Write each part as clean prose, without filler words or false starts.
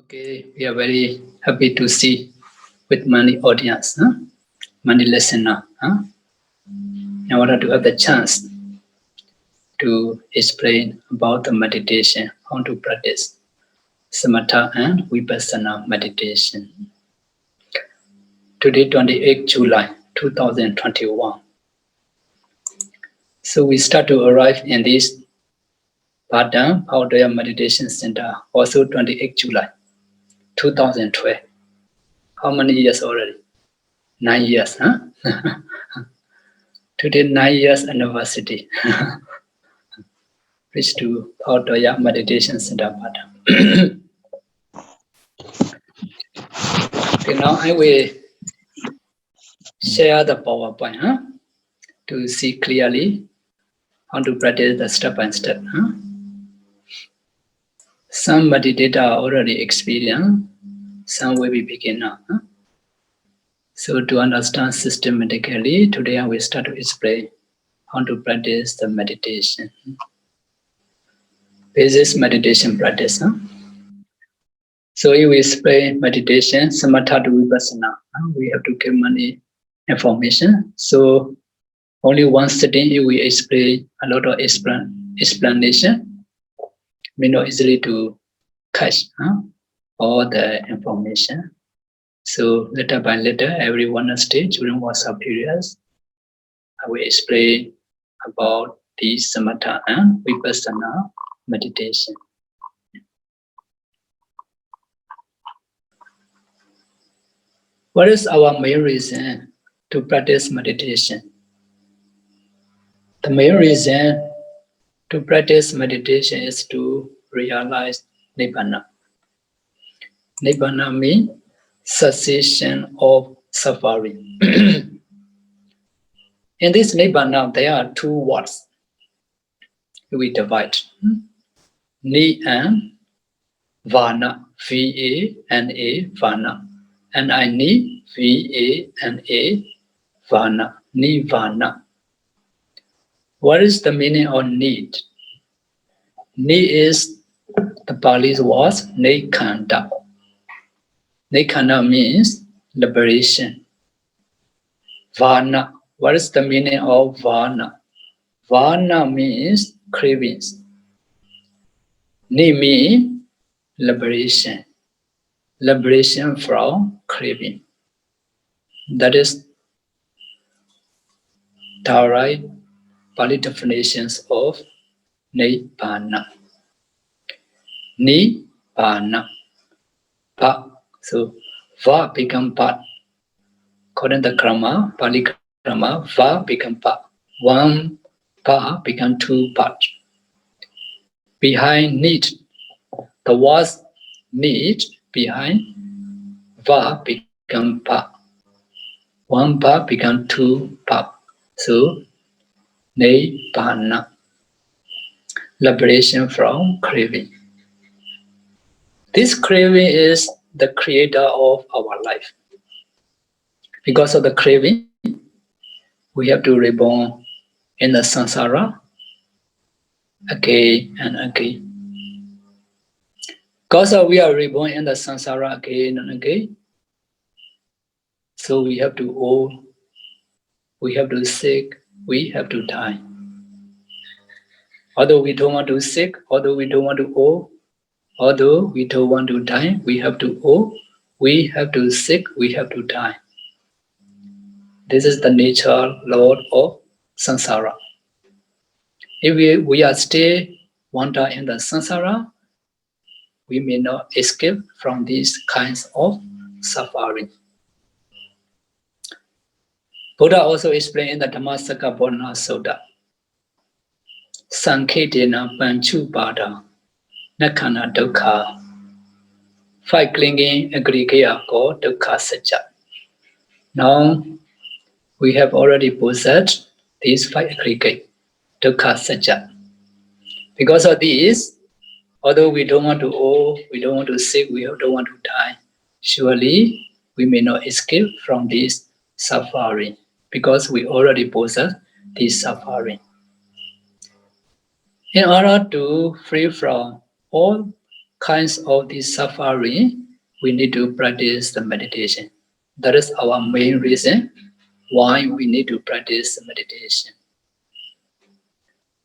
Okay, we are very happy to see with many audience, many listener, in order to have the chance to explain about the meditation, how to practice Samatha and Vipassana meditation. Today, 28 July 2021. So we start to arrive in this Padang Paudaya Meditation Center, also 28 July 2012. How many years already? 9 years, huh? Today, 9 years anniversary. Reach to Paudaya Meditation Center, Padang. Okay, now I will share the PowerPoint to see clearly how to practice the step by step. Some meditators are already experienced, some will be beginner. So to understand systematically, today I will start to explain how to practice the meditation. Basic meditation practice. So if we explain meditation, Samatha to Vipassana, we have to give many information. So only one sitting, if we explain a lot of explanation, may not easily to catch all the information. So little by little, every one stage during WhatsApp periods, I will explain about the Samatha and Vipassana meditation. What is our main reason to practice meditation? The main reason to practice meditation is to realize Nibbana. Nibbana means cessation of suffering. In this Nibbana, there are two words we divide. Ni and Vana, V-A-N-A, Vana. And I need V-A-N-A, Vana, Nirvana. What is the meaning of need? Need is the Pali word Nekhanda. Nekhanda means liberation. Vana. What is the meaning of Vana? Vana means cravings. Ni means liberation. Liberation from craving. That is the right Pali definitions of Nibbana. Nibbana. Pa. So Va become Pa. According to the grammar, Pali grammar, Va become Pa. One Pa become two Pa. Behind need, the word need behind Va become Pa. One Pa become two Pa. So Nibbana. Liberation from craving. This craving is the creator of our life. Because of the craving, we have to reborn in the samsara again and again. Because we are reborn in the samsara again and again, so we have to old, we have to sick, we have to die. Although we don't want to sick, although we don't want to old, although we don't want to die, we have to old, we have to sick, we have to die. This is the nature law of samsara. If we are still wander in the samsara, we may not escape from these kinds of suffering. Buddha also explained in the Dhammasāra Sutta, Sankhetena Panchupada Nakana Dukkha. Five clinging aggregate called Dukkha Satya. Now we have already possessed these five aggregates, Dukkha Satya. Because of this, although we don't want to old, we don't want to sick, we don't want to die, surely we may not escape from this suffering because we already possess this suffering. In order to free from all kinds of the suffering, we need to practice the meditation. That is our main reason why we need to practice the meditation.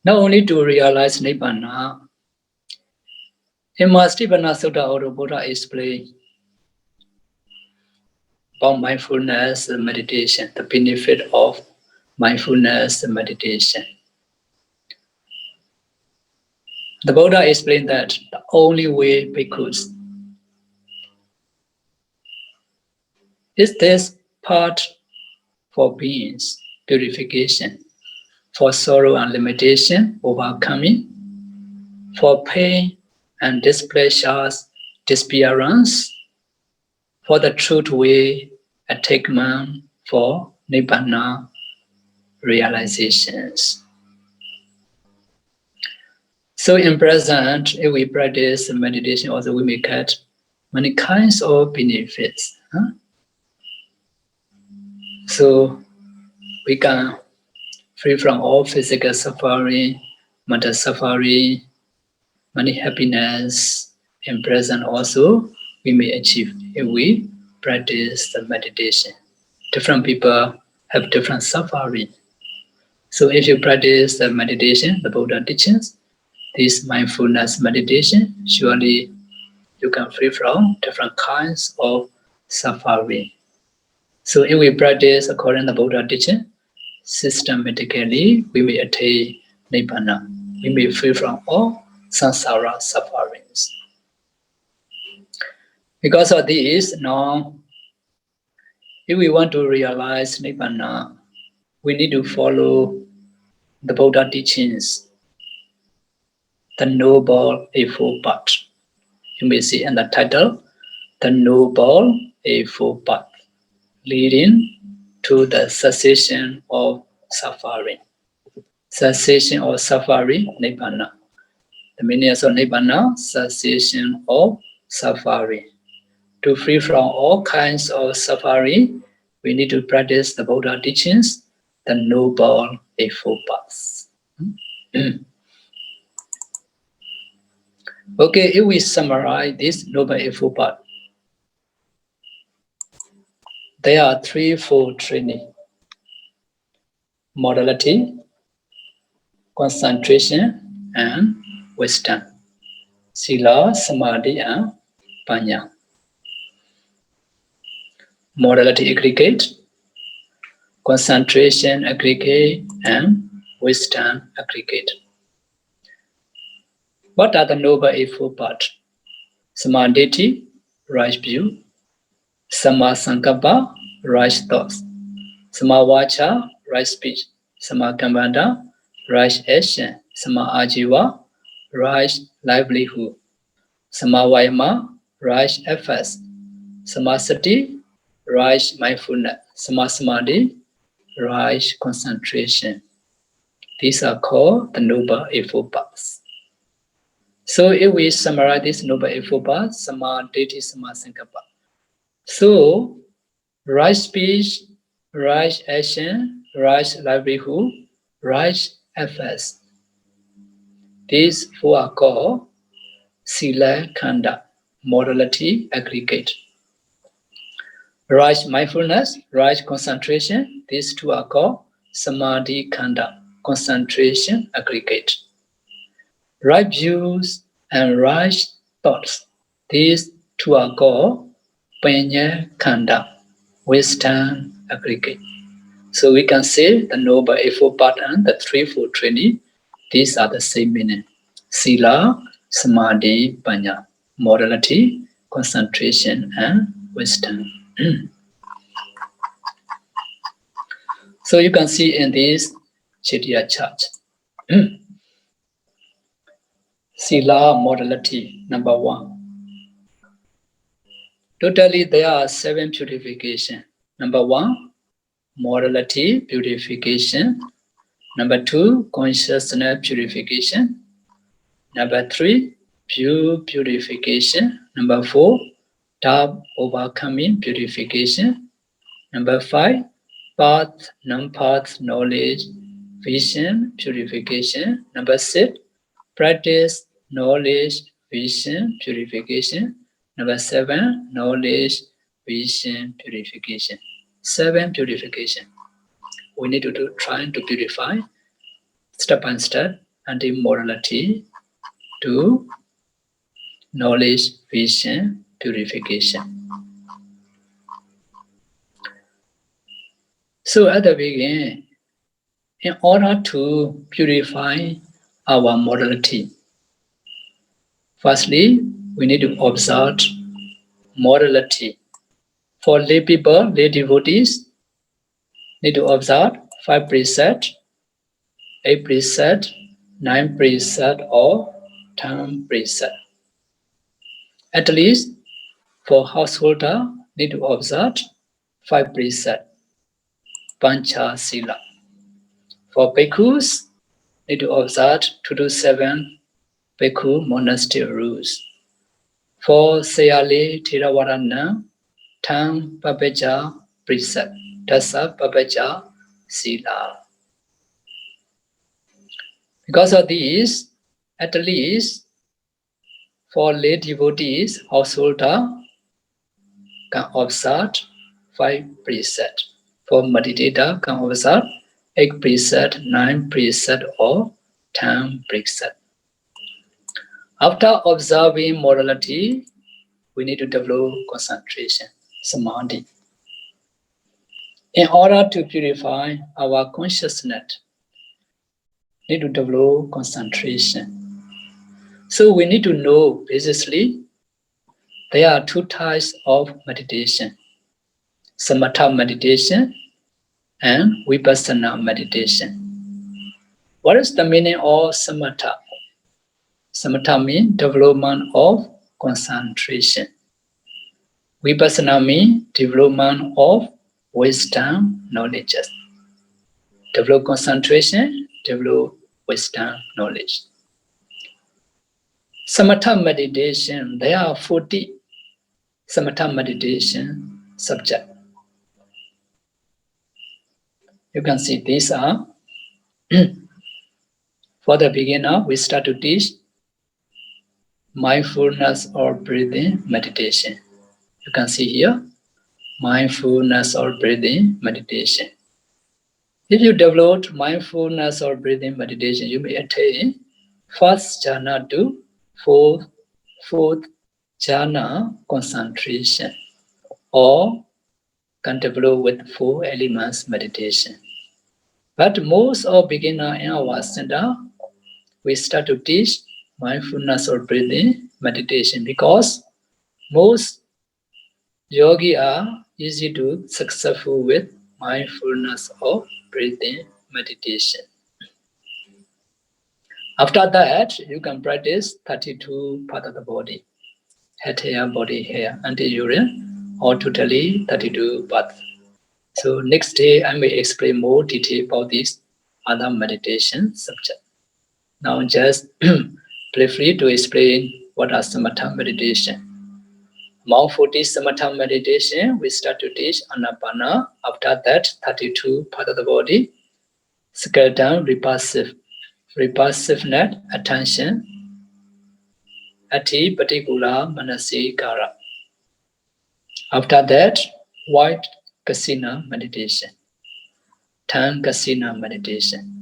Not only to realize Nibbana, in Mahastipana Sutta, our Buddha explained about mindfulness meditation, the benefit of mindfulness meditation. The Buddha explained that the only way bhikkhus is this part for beings, purification, for sorrow and limitation, overcoming, for pain and displeasures, disappearance, for the truth way, attainment, for Nibbana realizations. So in present, if we practice meditation, also we may get many kinds of benefits. So we can free from all physical suffering, mental suffering, many happiness. In present also, we may achieve if we practice the meditation. Different people have different suffering. So if you practice the meditation, the Buddha teachings, this mindfulness meditation, surely you can free from different kinds of suffering. So if we practice according to the Buddha teaching, systematically we may attain Nibbana. We may free from all Samsara sufferings. Because of this, now, if we want to realize Nibbana, we need to follow the Buddha teachings, the Noble Eightfold Path. You may see in the title, the Noble Eightfold Path, leading to the cessation of suffering. Cessation of suffering, Nibbana. The meaning of Nibbana, cessation of suffering. To free from all kinds of suffering, we need to practice the Buddha teachings, the Noble Eightfold Paths. Okay, if we summarize this Noble Eightfold Path, there are threefold training: modality, concentration, and wisdom. Sila, Samadhi, and Panya. Modality aggregate, concentration aggregate, and wisdom aggregate. What are the Noble Eightfold Paths? Samadhi, right view. Sammasankappa, right thoughts. Samavacha, right speech. Sammakambanta, right action. Sammaājiva, right livelihood. Sammavayama, right efforts. Sammasati, right mindfulness. Sammasamadhi, right concentration. These are called the Noble Eightfold Paths. So if we summarize this Noble Eightfold Paths, Samadhi, Sammasankappa. So, right speech, right action, right livelihood, right efforts. These four are called Sila Khanda, modality aggregate. Right mindfulness, right concentration, these two are called Samadhi Khanda, concentration aggregate. Right views and right thoughts, these two are called Panya Khanda, wisdom aggregate. So we can say the Noble Eightfold Path and the threefold training, these are the same meaning. Sila, Samadhi, Panya, modality, concentration, and wisdom. So you can see in this Chitya chart. Sila modality, number 1. Totally, there are 7 purifications. Number 1, modality purification. Number 2, consciousness purification. Number 3, pure purification. Number 4, doubt overcoming purification. Number 5, path, non-path knowledge, vision purification. Number 6, practice knowledge vision, purification. Number 7, knowledge, vision, purification. 7 purification. We need to try to purify step by step until morality to knowledge, vision, purification. So at the beginning, in order to purify our morality, firstly, we need to observe morality. For lay people, lay devotees, need to observe 5 precepts, 8 precepts, 9 precepts, or 10 precepts. At least for householder, need to observe 5 precepts, Pancha Sila. For bhikkhus, need to observe 2 to 7 bhikkhu monastery rules. For Sayali Theravada, 10 Papeja precept, Dasa Papeja Sila. Because of these, at least for lay devotees, householder can observe 5 precepts. For meditator can observe 8 precepts, 9 precepts, or 10 precepts. After observing morality, we need to develop concentration, samadhi. In order to purify our consciousness, we need to develop concentration. So we need to know basically there are 2 types of meditation, Samatha meditation and Vipassana meditation. What is the meaning of Samatha? Samatha means development of concentration. Vipassana means development of wisdom, knowledge. Develop concentration, develop wisdom, knowledge. Samatha meditation, there are 40 Samatha meditation subjects. You can see these are, for the beginner, we start to teach mindfulness or breathing meditation. You can see here, mindfulness or breathing meditation. If you develop mindfulness or breathing meditation, you may attain first jhana to fourth jhana concentration, or can develop with 4 elements meditation. But most of beginner in our center, we start to teach mindfulness or breathing meditation because most yogi are easy to successful with mindfulness or breathing meditation. After that, you can practice 32 parts of the body, head, hair, body, hair, until urine, or totally 32 parts. So next day, I may explain more detail about this other meditation subject. Now just briefly to explain what are Samatha meditation. Among 40 Samatha meditation, we start to teach Ānāpāna. After that, 32 part of the body, skeleton, repulsiveness, attention, ati patikula manasikara. After that, white kasina meditation, tan kasina meditation,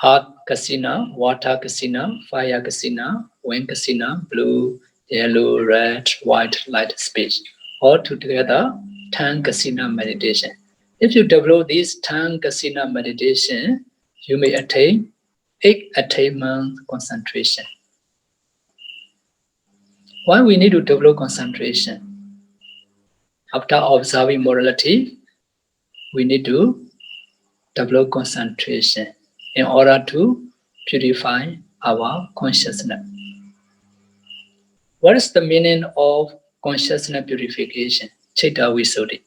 earth kasina, water kasina, fire kasina, wind kasina, blue, yellow, red, white, light speech. All together, tan kasina meditation. If you develop this tan kasina meditation, you may attain 8 attainment concentration. Why we need to develop concentration? After observing morality, we need to develop concentration in order to purify our consciousness. What is the meaning of consciousness purification? Chitta Visuddhi.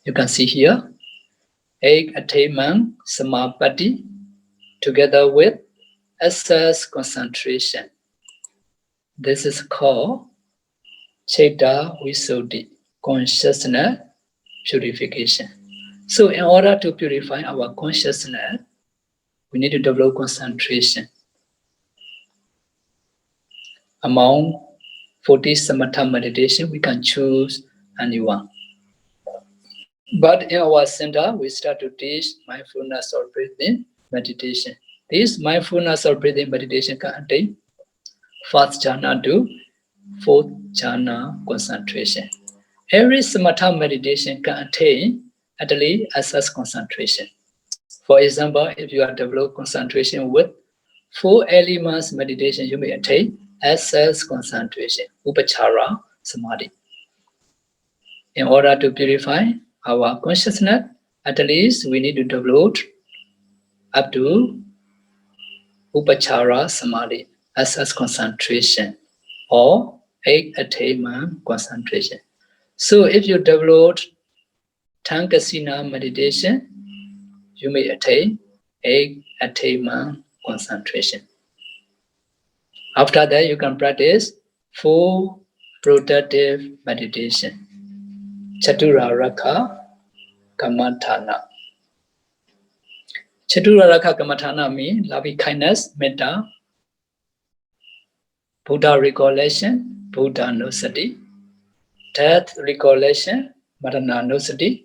You can see here, 8 attainment samapatti together with excess concentration. This is called Chitta Visuddhi, consciousness purification. So in order to purify our consciousness, we need to develop concentration. Among 40 Samatha meditation, we can choose any one. But in our center, we start to teach mindfulness or breathing meditation. This mindfulness or breathing meditation can attain first jhana to fourth jhana concentration. Every Samatha meditation can attain at least SS concentration. For example, if you are developing concentration with 4 elements meditation, you may attain SS concentration, Upachara Samadhi. In order to purify our consciousness, at least we need to develop up to Upachara Samadhi, SS concentration, or 8 attainment concentration. So if you develop Tranquilizing meditation, you may attain 8 attainment concentration. After that, you can practice 4 productive meditation. Chaturaraka Kamathana. Chaturaraka Kamathana means loving kindness, metta, Buddha recollection, Buddha no Ssati, death recollection, Marana no Ssati,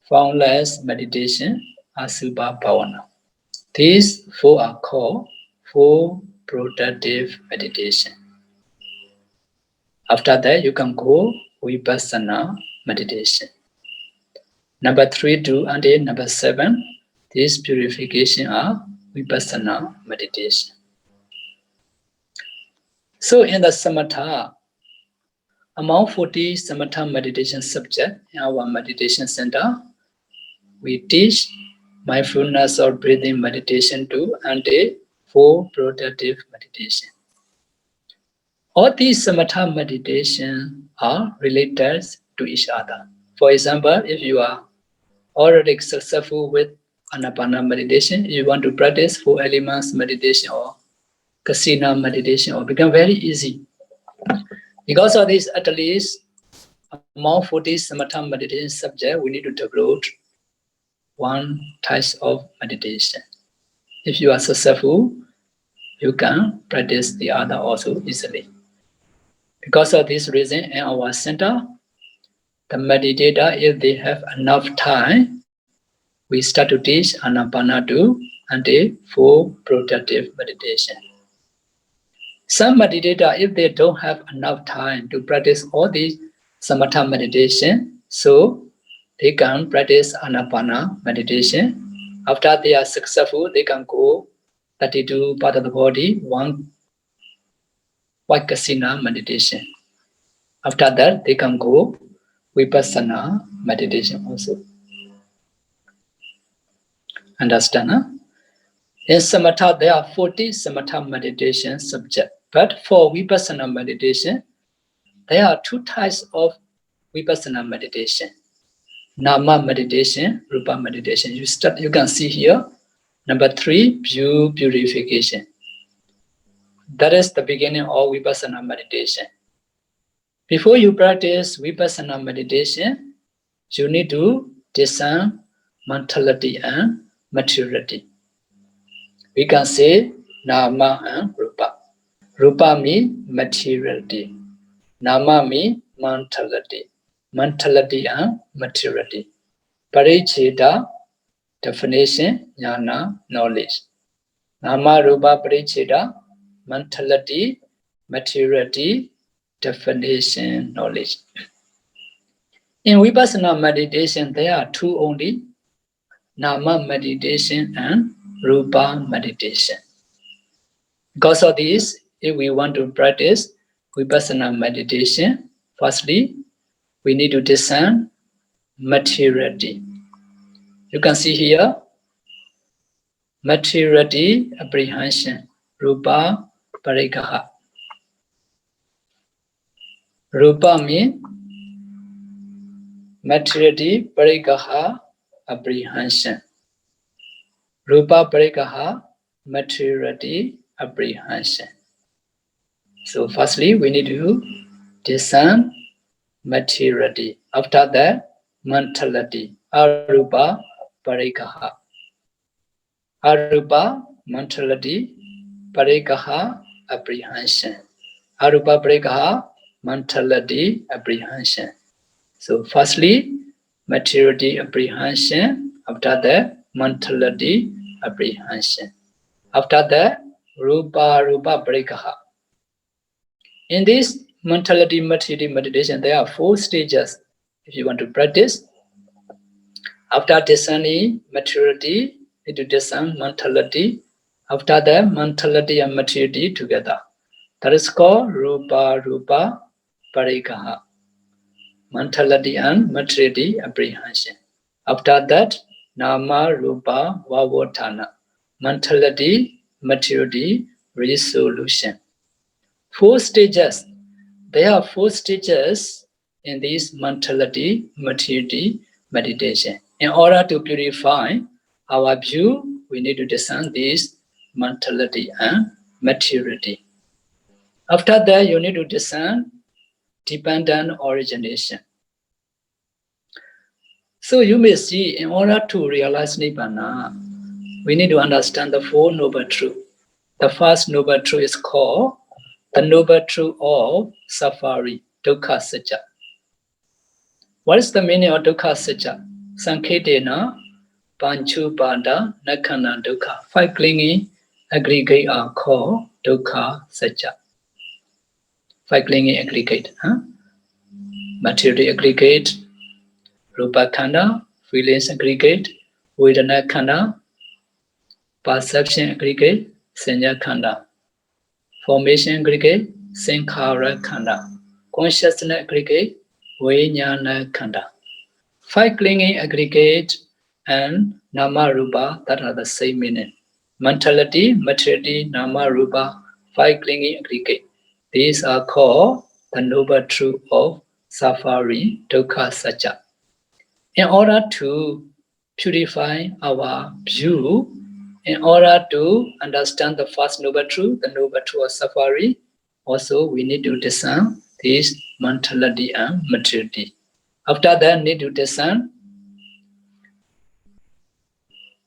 formless meditation, Asubha Bhavana. These 4 are called 4 productive meditation. After that, you can go Vipassana meditation. Number 3 to until number 7, these purifications are Vipassana meditation. So in the Samatha, among 40 Samatha meditation subjects in our meditation center, we teach mindfulness or breathing meditation to until 4 productive meditation. All these Samatha meditations are related to each other. For example, if you are already successful with Ānāpāna meditation, you want to practice 4 elements meditation or Kasina meditation, or become very easy. Because of this, at least among 40 Samatha meditation subjects, we need to develop 1 type of meditation. If you are successful, you can practice the other also easily. Because of this reason, in our center, the meditator, if they have enough time, we start to teach Ānāpāna to until 4 productive meditation. Some meditator, if they don't have enough time to practice all these Samatha meditation, so they can practice Ānāpāna meditation. After they are successful, they can go 32 part of the body, 1 Vaikasina meditation. After that, they can go Vipassana meditation also. Understand? Huh? In Samatha, there are 40 Samatha meditation subjects. But for Vipassana meditation, there are 2 types of Vipassana meditation. Nama meditation, Rupa meditation. You can see here. Number 3, pure purification. That is the beginning of Vipassana meditation. Before you practice Vipassana meditation, you need to discern mentality and maturity. We can say Nama and Rupa. Rupa means materiality. Nama means mentality. Mentality and maturity. Paricheda, definition, jnana, knowledge. Nama Rupa Paricheda, mentality, maturity, definition, knowledge. In Vipassana meditation, there are 2 only, Nama meditation and Rupa meditation. Because of this, if we want to practice Vipassana meditation, firstly, we need to discern maturity. You can see here, maturity apprehension, Rupa Parikaha. Rupa means maturity, Parikaha, apprehension. Rupa Parikaha, maturity, apprehension. So firstly, we need to discern maturity. After that, mentality, Arupa Parikaha. Arupa, mentality, Parikaha, apprehension. Arupa Brekaha, mentality apprehension. So firstly, materiality apprehension. After that, mentality apprehension. After that, Rupa Brekaha. In this mentality materiality meditation, there are 4 stages. If you want to practice, after discerning materiality, need to discern mentality. After that, mentality and materiality together. That is called Rupa Parikaha. Mentality and materiality apprehension. After that, Nama Rupa Vavotana. Mentality, materiality, resolution. 4 stages. There are 4 stages in this mentality, materiality, meditation. In order to purify our view, we need to discern this mentality and materiality. After that, you need to discern dependent origination. So you may see, in order to realize Nibbana, we need to understand the 4 noble truths. The first noble truth is called the noble truth of suffering, dukkha satya. What is the meaning of dukkha satya? Sankhetena panchu pada nakkhana dukkha. 5 clinging aggregate are called dukkha satya. 5 clinging aggregate. Material aggregate, rupa khanda, feelings aggregate, vedana khanda, perception aggregate, sanya khanda, formation aggregate, sankhara khanda, consciousness aggregate, vijnana khanda. 5 clinging aggregate and nama rupa, that are the same meaning. Mentality, materiality, nama rupa, 5 clinging aggregate. These are called the noble truth of suffering, dukkha satya. In order to purify our view, in order to understand the first noble truth, the noble truth of suffering, also we need to discern this mentality and materiality. After that, need to discern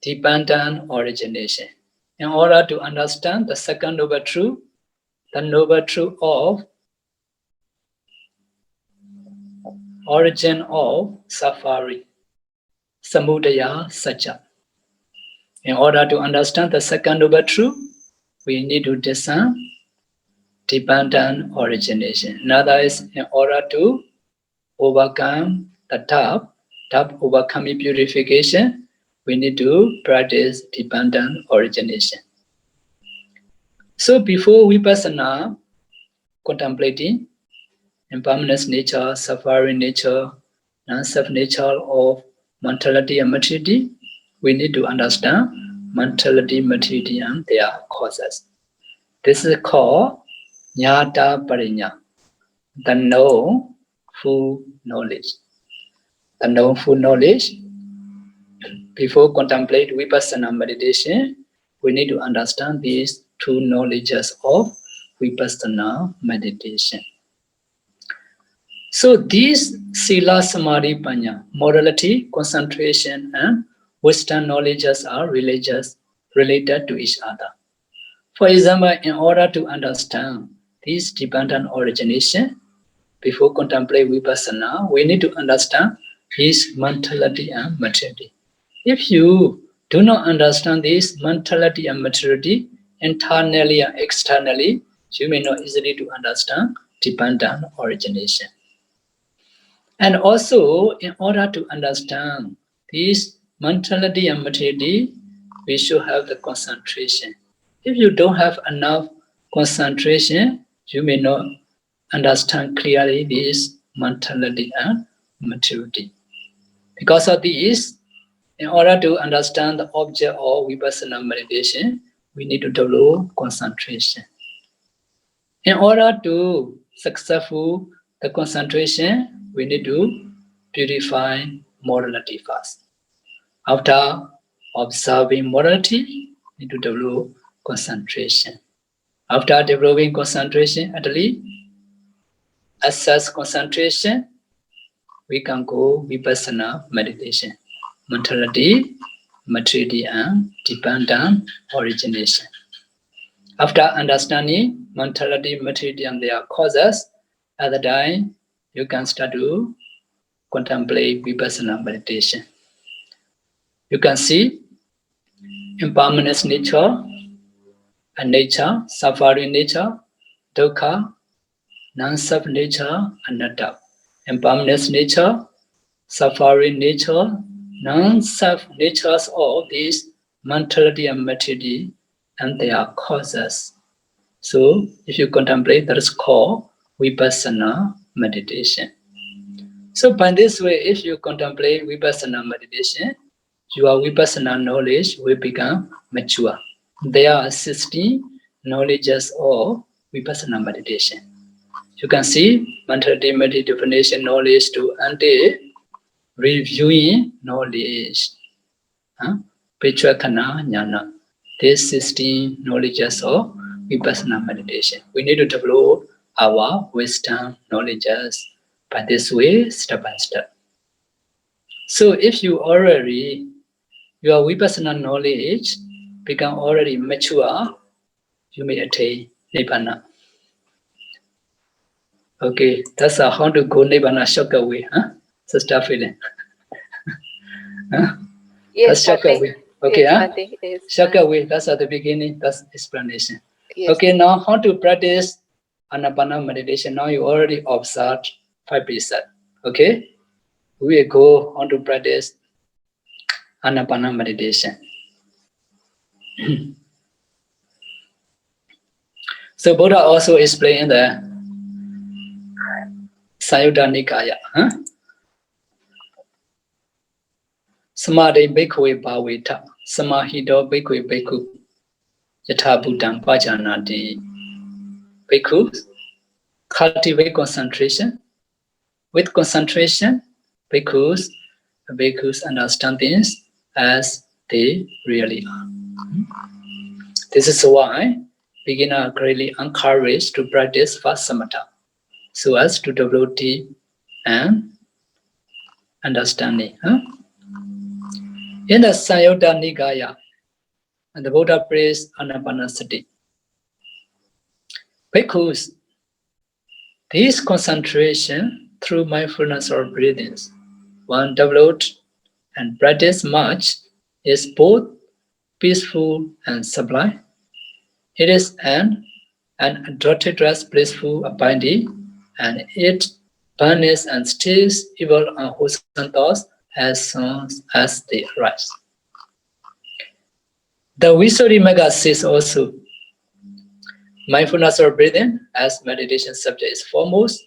dependent origination. In order to understand the second noble truth, the noble truth of origin of suffering, samudaya satya. In order to understand the second noble truth, we need to discern dependent origination. Another is, in order to overcome the tap overcoming purification, we need to practice dependent origination. So before Vipassana, contemplating impermanence nature, suffering nature, non-self nature of mentality and materiality, we need to understand mentality, materiality and their causes. This is called Jnata Pariñña, the known full knowledge. The known full knowledge. Before contemplate Vipassana meditation, we need to understand these 2 knowledges of Vipassana meditation. So these Sila, Samadhi, Panya, morality, concentration, and Western knowledges are related to each other. For example, in order to understand this dependent origination, before contemplate Vipassana, we need to understand his mentality and materiality. If you do not understand this mentality and materiality internally and externally, you may not easily to understand dependent origination. And also, in order to understand this mentality and materiality, we should have the concentration. If you don't have enough concentration, you may not understand clearly this mentality and materiality. Because of this, in order to understand the object of Vipassana meditation, we need to develop concentration. In order to successful the concentration, we need to purify morality first. After observing morality, we need to develop concentration. After developing concentration, at least assess concentration, we can go Vipassana meditation. Mentality, materiality, and dependent origination. After understanding mentality, material, and their causes, at the time you can start to contemplate Vipassana meditation. You can see impermanence nature, and nature, suffering nature, dukkha, non-self nature, anatta. Impermanence nature, suffering nature, non-self natures of these mentality and materiality and their causes. So if you contemplate, that is called Vipassana meditation. So by this way, if you contemplate Vipassana meditation, your Vipassana knowledge will become mature. There are 16 knowledges of Vipassana meditation. You can see mentality definition knowledge to anti-reviewing knowledge. Pichakana jnana. These 16 knowledges of Vipassana meditation. We need to develop our wisdom knowledges by this way, step by step. So if your Vipassana knowledge become already mature, you may attain Nibbana. Okay, that's how to go Nibbana shortcut way, So start feeling. Yes, that's shortcut way. Okay, yes, shortcut way, that's at the beginning, that's explanation. Yes. Okay, now how to practice Ānāpāna meditation. Now you already observed 5 precepts. Okay, we will go on to practice Ānāpāna meditation. So Buddha also explained the Sayutta Nikaya. Samadhi bhikkhave bhaveta, samahito bhikkhave bhikkhu, yatha bhutang pajanati. Bhikkhus cultivate concentration. With concentration, bhikkhus understand things as they really are. This is why beginners are greatly encouraged to practice fast samatha, so as to develop deep and understanding. In the Sayutta Nikaya, the Buddha praised anapanasati. Bhikkhus, this concentration through mindfulness or breathing, one developed and practiced much, is both peaceful and sublime. It is an unadulterated blissful abiding, and it banishes and stills evil and wholesome thoughts as soon as they arise. The Visuddhimagga says also, mindfulness or breathing as meditation subject is foremost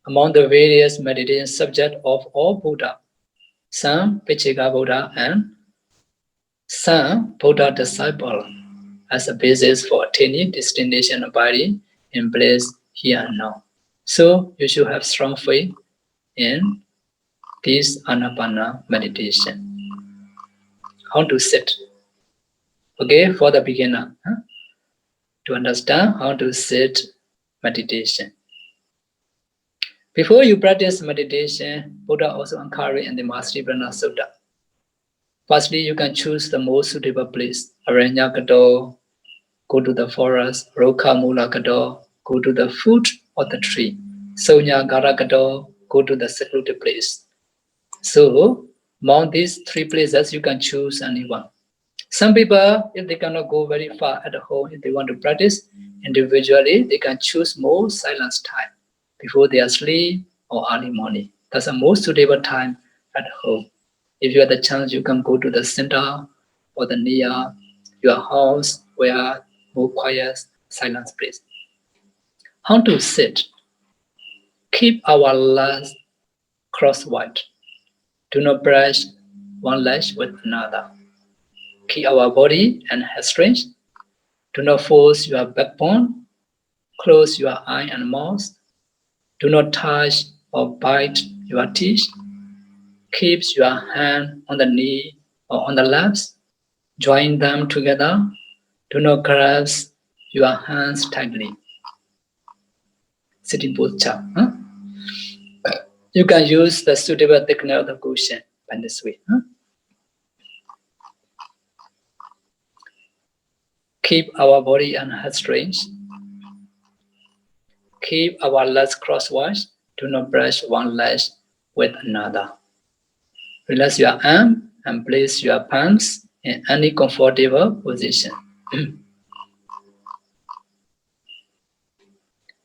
among the various meditation subjects of all Buddha, some Pichika Buddha and some Buddha disciples, as a basis for attaining destination abiding in place here and now. So you should have strong faith in this Ānāpāna meditation. How to sit? Okay, for the beginner, to understand how to sit meditation. Before you practice meditation, Buddha also encouraged in the Mahāsatiparana Sutta. Firstly, you can choose the most suitable place. Aranyakado, go to the forest. Rokhamulakado, go to the foot of the tree. Saunyagarakado, go to the secluded place. So, among these 3 places, you can choose any one. Some people, if they cannot go very far at home, if they want to practice individually, they can choose more silence time before they are asleep or early morning. That's the most suitable time at home. If you have the chance, you can go to the center or the near your house where more quiet, silence place. How to sit? Keep our legs crosswise. Do not brush one leg with another. Keep our body and head straight. Do not force your backbone. Close your eye and mouth. Do not touch or bite your teeth. Keep your hand on the knee or on the laps. Join them together. Do not grasp your hands tightly. Sitting posture. You can use the suitable thickness of the cushion by this way. Keep our body unrestrained. Keep our legs crosswise. Do not brush one leg with another. Relax your arm and place your palms in any comfortable position.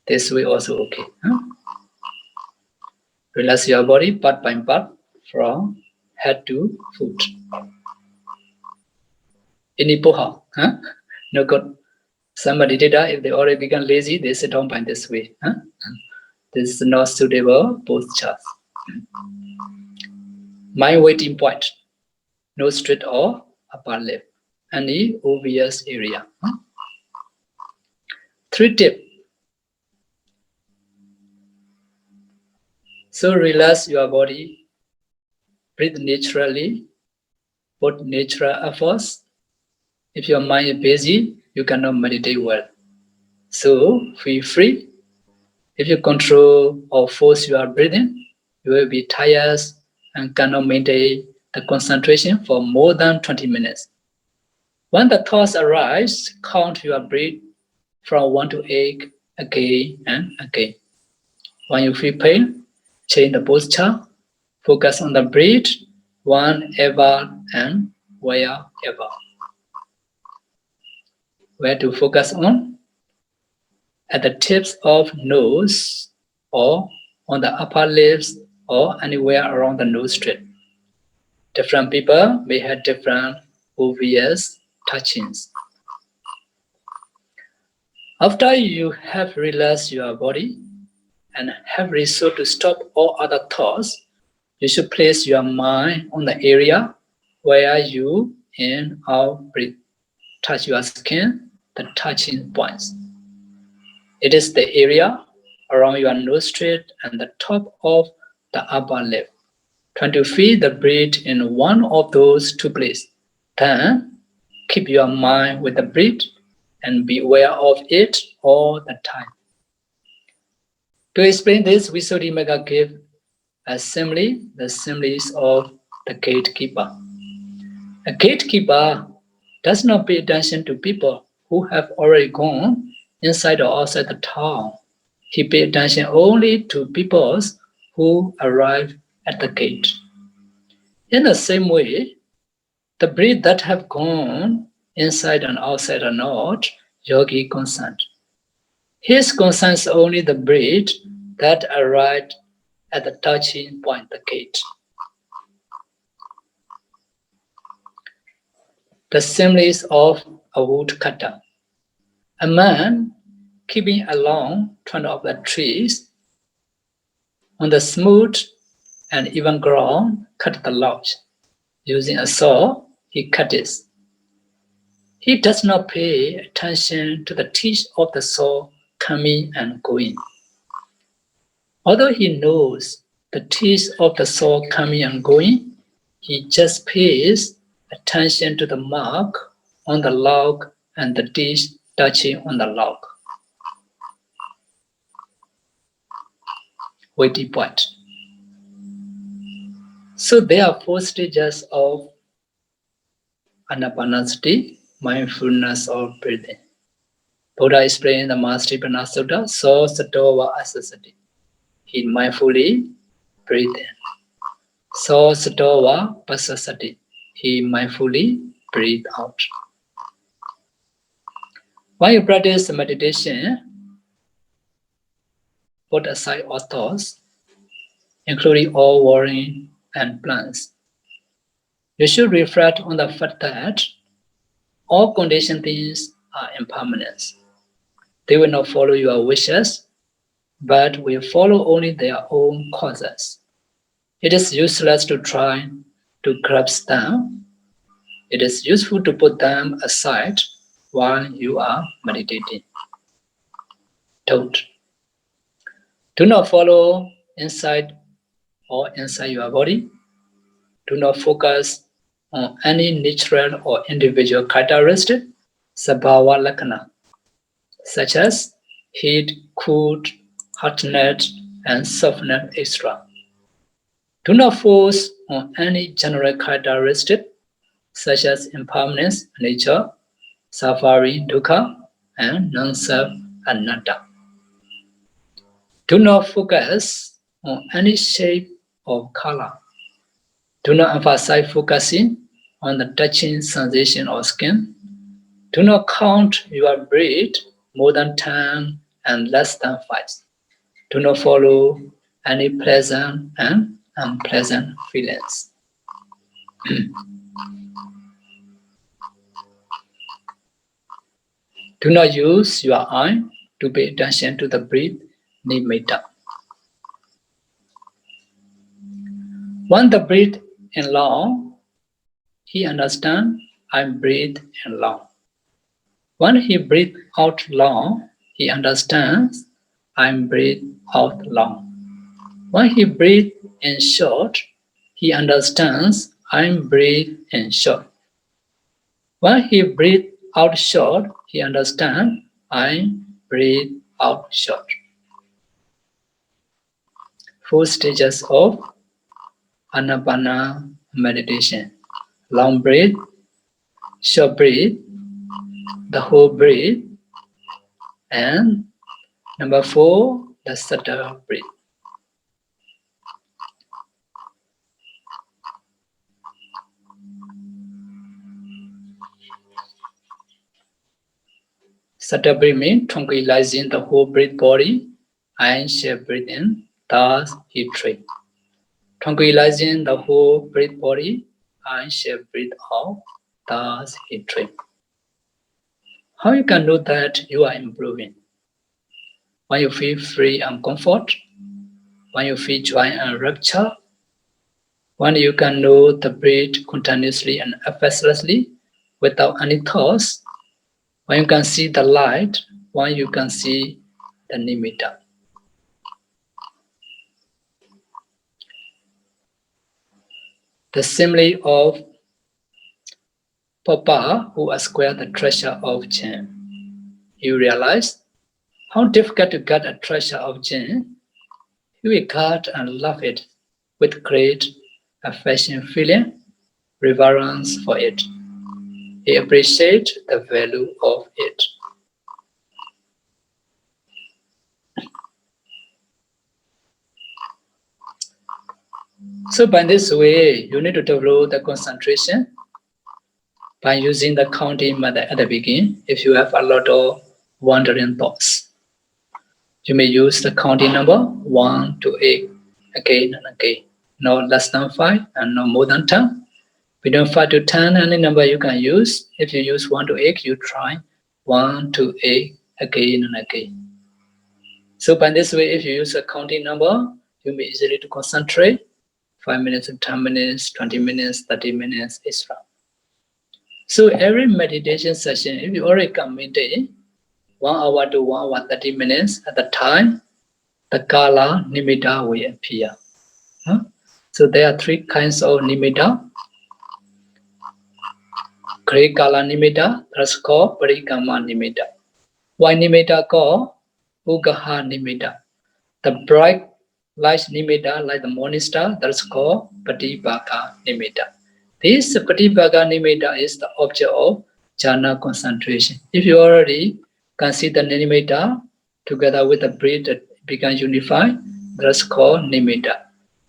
This way also okay. Relax your body part by part from head to foot. Ini poha, no good. Somebody did that, if they already become lazy, they sit down by this way. This is not suitable posture. Mind waiting point. No straight or upper lip. Any obvious area. 3 tips. So relax your body. Breathe naturally. Put natural efforts. If your mind is busy, you cannot meditate well. So feel free. If you control or force your breathing, you will be tired and cannot maintain the concentration for more than 20 minutes. When the thoughts arise, count your breath from 1 to 8 again and again. When you feel pain, change the posture. Focus on the breath whenever and wherever. Where to focus on? At the tips of nose or on the upper lips or anywhere around the nose strip. Different people may have different obvious touchings. After you have relaxed your body and have resolved to stop all other thoughts, you should place your mind on the area where you in or breathe. Touch your skin, the touching points. It is the area around your nostril and the top of the upper lip. Try to feel the breath in one of those 2 places. Then keep your mind with the breath and be aware of it all the time. To explain this, Visuddhimagga gave a simile, the similes of the gatekeeper. A gatekeeper does not pay attention to people who have already gone inside or outside the town. He pays attention only to people who arrive at the gate. In the same way, the breath that have gone inside and outside are not yogi concerned. His concerns only the breath that arrived at the touching point, the gate. The similes of a woodcutter. A man keeping along trunk of the trees on the smooth and even ground, cut the logs. Using a saw, he cut it. He does not pay attention to the teeth of the saw coming and going. Although he knows the teeth of the saw coming and going, he just pays attention to the mark on the log and the teeth touching on the log. Waiting point. So there are 4 stages of anapanasati, mindfulness of breathing. Buddha explained the Ānāpāna Sutta, so satova asasati. He mindfully breathed in. So satova pasasati. He mindfully breathed out. When you practice meditation, put aside all thoughts, including all worrying and plans. You should reflect on the fact that all conditioned things are impermanent. They will not follow your wishes, but will follow only their own causes. It is useless to try to grasp them. It is useful to put them aside while you are meditating. Don't. Do not follow inside or inside your body. Do not focus on any natural or individual characteristic, sabhava lakkhana, such as heat, cold, hotness, and softness, etc. Do not force on any general characteristic, such as impermanence, nature, suffering, dukkha, and non-self, anatta. Do not focus on any shape or color. Do not emphasize focusing on the touching sensation of skin. Do not count your breath more than 10 and less than 5. Do not follow any pleasant and unpleasant feelings. Do not use your eye to pay attention to the breath, nimitta. When the breath in long, he understands I breathe in long. When he breathes out long, he understands I breathe out long. When he breathes in short, he understands I breathe in short. When he breathes out short, he understands I breathe out short. 4 stages of Ānāpāna meditation. Long breath, short breath, the whole breath, and number 4, the subtle breath. Subtle breath means tranquilizing the whole breath body and shall breathe in, thus he trained. Tranquilizing the whole breath body and shall breathe out, thus he trained. How you can know that you are improving? When you feel free and comfort, when you feel joy and rapture, when you can know the breath continuously and effortlessly without any thoughts, when you can see the light, when you can see the nimitta. The simile of Papa who acquired the treasure of Zen. You realize how difficult to get a treasure of Zen. He will guard and love it with great affection, feeling, reverence for it. He appreciates the value of it. So by this way, you need to develop the concentration by using the counting method at the beginning. If you have a lot of wandering thoughts, you may use the counting number 1 to 8 again and again. No less than 5 and no more than 10. Between 5 to 10, any number you can use. If you use 1 to 8, you try 1 to 8 again and again. So by this way, if you use a counting number, you may easily to concentrate 5 minutes, 10 minutes, 20 minutes, 30 minutes, etc. So every meditation session, if you already commit 1 hour to 1 hour 30 minutes at the time, the kala nimitta will appear. So there are 3 kinds of nimitta. Great kala nimitta, that's called parikama nimitta. White nimitta called ugaha nimitta. The bright light nimitta, like the morning star, that's called patibhaka nimitta. This patibhaka nimitta is the object of jhana concentration. If you already can see the nimitta together with the breath that become unified, that's called nimitta.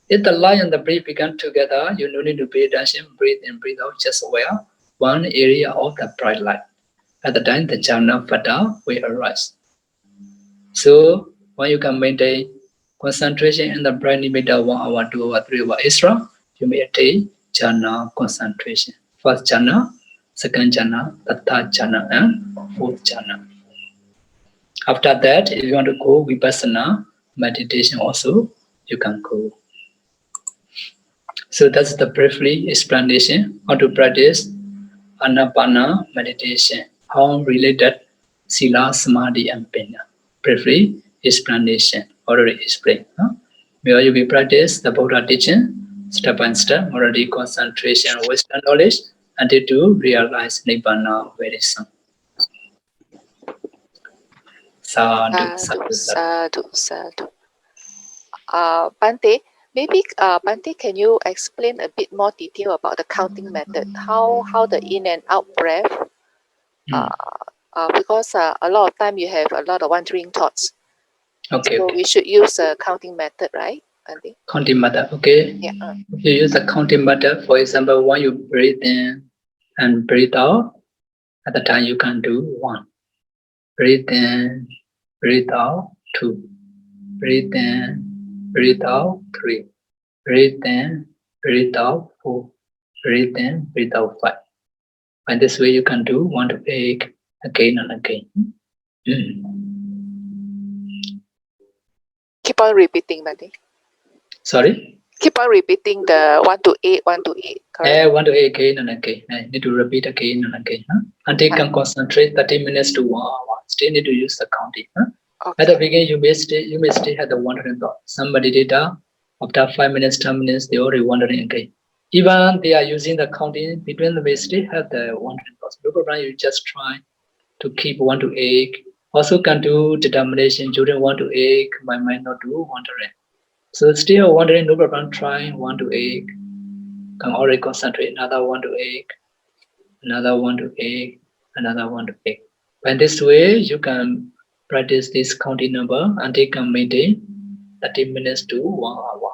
If the light and the breath become together, you no need to pay attention, breathe in, breathe out, just wear one area of the bright light. At the time, the jhana vada will arise. So when you can maintain concentration in the bright nimitta 1 hour, 2 hour, 3 hour extra, you may attain jhana concentration. First jhana, second jhana, third jhana, and fourth jhana. After that, if you want to go vipassana meditation also, you can go. So that's the briefly explanation how to practice Ānāpāna meditation, how related Sila, Samadhi, and Panya. Briefly explanation, already explained. May you be practice the Buddha teaching, step by step, already concentration, wisdom, knowledge, until to realize Nibbana very soon. Sadhu, sadhu, sadhu. Sadhu. Bhante, maybe Bhante, can you explain a bit more detail about the counting method? How the in and out breath Because a lot of time you have a lot of wandering thoughts. Okay, So okay. we should use a counting method, right, Bhante? Counting method, okay. Yeah. If you use a counting method, for example, when you breathe in and breathe out, at the time you can do 1. Breathe in, breathe out, 2. Breathe in, breathe out, 3. Breathe in, breathe out, 4. Breathe in, breathe out, 5. And this way you can do 1 to 8 again and again. Keep on repeating, Bhante. Sorry? Keep on repeating the 1 to 8, 1 to 8, correct? 1 to 8 again and again. I need to repeat again and again. Until you can concentrate 30 minutes to 1 hour. Still need to use the counting. Okay. At the beginning, you may still have the wandering thought. Somebody did that. After 5 minutes, 10 minutes, they already wandering again. Even they are using the counting between them, they still have the wandering thoughts. You just try to keep 1 to 8. Also can do determination during 1 to 8. My mind not do wandering. So still wandering, no problem. Trying 1 to 8. Can already concentrate another 1 to 8. Another 1 to 8. Another 1 to 8. And this way, you can practice this counting number until you can maintain 30 minutes to 1 hour.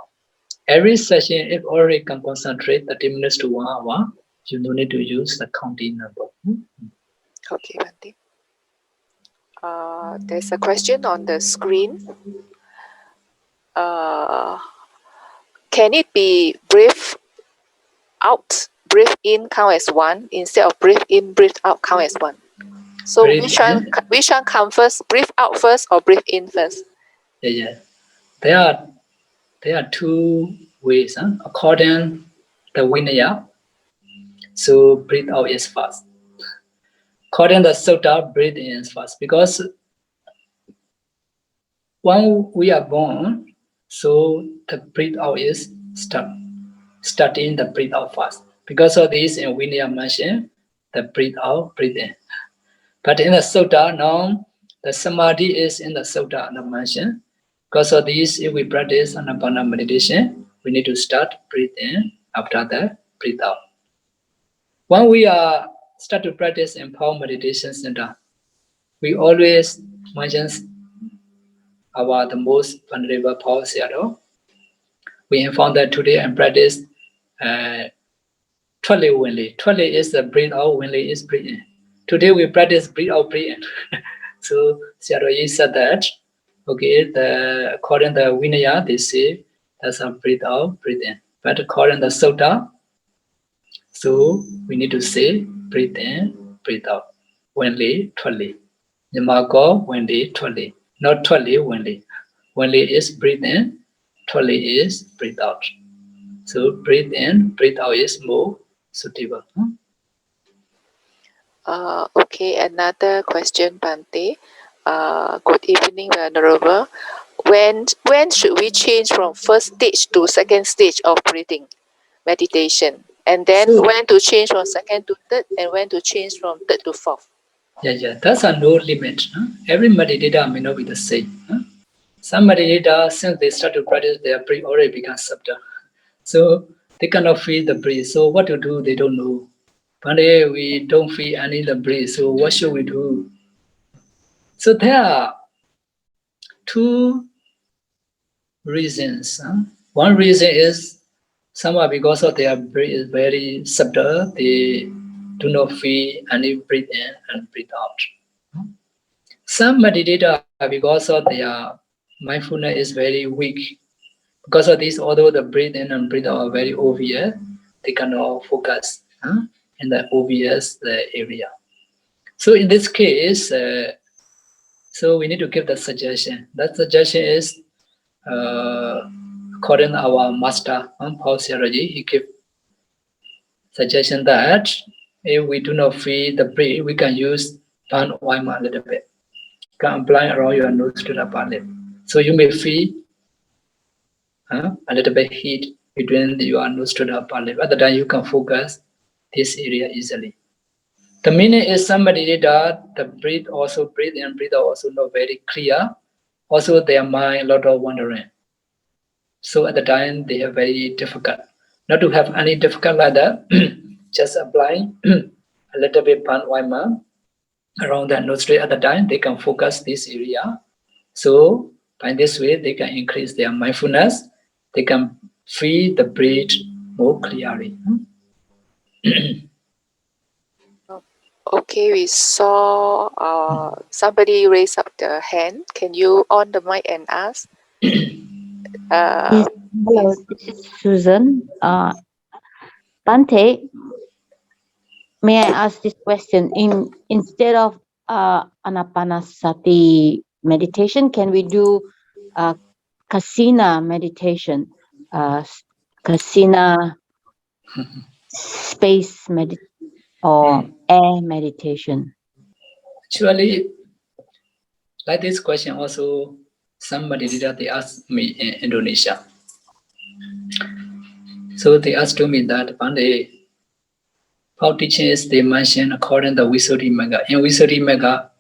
Every session, if already can concentrate 30 minutes to 1 hour, you don't need to use the counting number. Okay, Bhante. There's a question on the screen. Can it be breathe out, breathe in count as 1 instead of breathe in, breathe out count as 1? So Breathe which one come first? Breathe out first or breathe in first? Yeah. There are 2 ways. According the Vinaya, so breathe out is fast. According the Sutta, breathe in is fast. Because when we are born, so the breathe out is starting the breathe out fast. Because of this, in Vinaya mentioned, the breathe out, breathe in. But in the Sutta, now the Samadhi is in the Sutta, the mention. Because of this, if we practice Ānāpāna meditation, we need to start breathe in after that breathe out. When we start to practice Empower Meditation Center, we always mention about the most vulnerable power shadow. We inform that today and practice Twali Winli. Twali is the breathe out, Winli is breathe in. Today we practice breathe out, breathe in. So Sayadaw said that, okay, according to the Vinaya, they say that's a breathe out, breathe in. But according to the Sutta, so we need to say breathe in, breathe out. Winli, Twali. Yamago, Winli, Twali. Not Twali, Winli. Winli is breathe in, Twali is breathe out. So breathe in, breathe out is more suitable. Okay, another question, Bhante. Good evening, Venerable. When should we change from first stage to second stage of breathing meditation? And then when to change from second to third, and when to change from third to fourth? Yeah, that's a no limit. Every meditator may not be the same. Some meditators, since they start to practice, their breath already become subtle. So they cannot feel the breath. So what to do, they don't know. One day we don't feel any of the breath. So what should we do? So there are 2 reasons. One reason is somehow because of their breath is very subtle, they do not feel any breathe in and breathe out. Some meditators, because of their mindfulness is very weak, because of this, although the breathe in and breathe out are very obvious, they cannot focus in the obvious area. So in this case, so we need to give the suggestion. That suggestion is, according to our master on Pausology, he gave suggestion that if we do not feel the breath, we can use pan oima a little bit. Can apply around your nose to the upper lip. So you may feel a little bit heat between your nose to the upper lip. At the time you can focus this area easily. The meaning is somebody that the breath also breathe in, breathe out also not very clear. Also their mind a lot of wandering. So at the time they are very difficult. Not to have any difficult like that, just applying a little bit pan oima around the nostril at the time, they can focus this area. So by this way, they can increase their mindfulness. They can feel the breath more clearly. Okay, we saw somebody raise up the hand. Can you on the mic and ask? Yes, hello, Please. this is Susan. Bante, may I ask this question? Instead of anapanasati meditation, can we do kasina meditation? Kasina space or air meditation? Actually, like this question also, somebody did they asked me in Indonesia. So they asked to me that one day, how teachings they mention according to Visuddhi Magga. In Visuddhi Magga,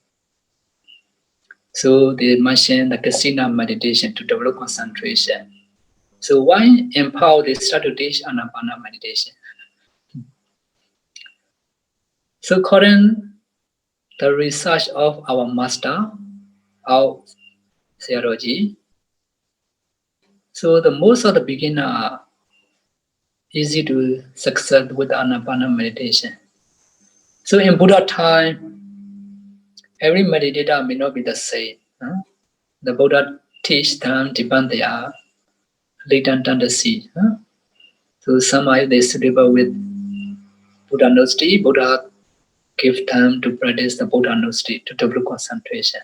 so they mention the kasina meditation to develop concentration. So why empower they start to teach Ānāpāna meditation? So according the research of our master, our theology, so the most of the beginner are easy to succeed with Ānāpāna meditation. So in Buddha time, every meditator may not be the same. The Buddha teach them depend their latent tendency. So some are they suitable with Buddha Nosti. Buddha give time to practice the Buddha Nosti to develop concentration.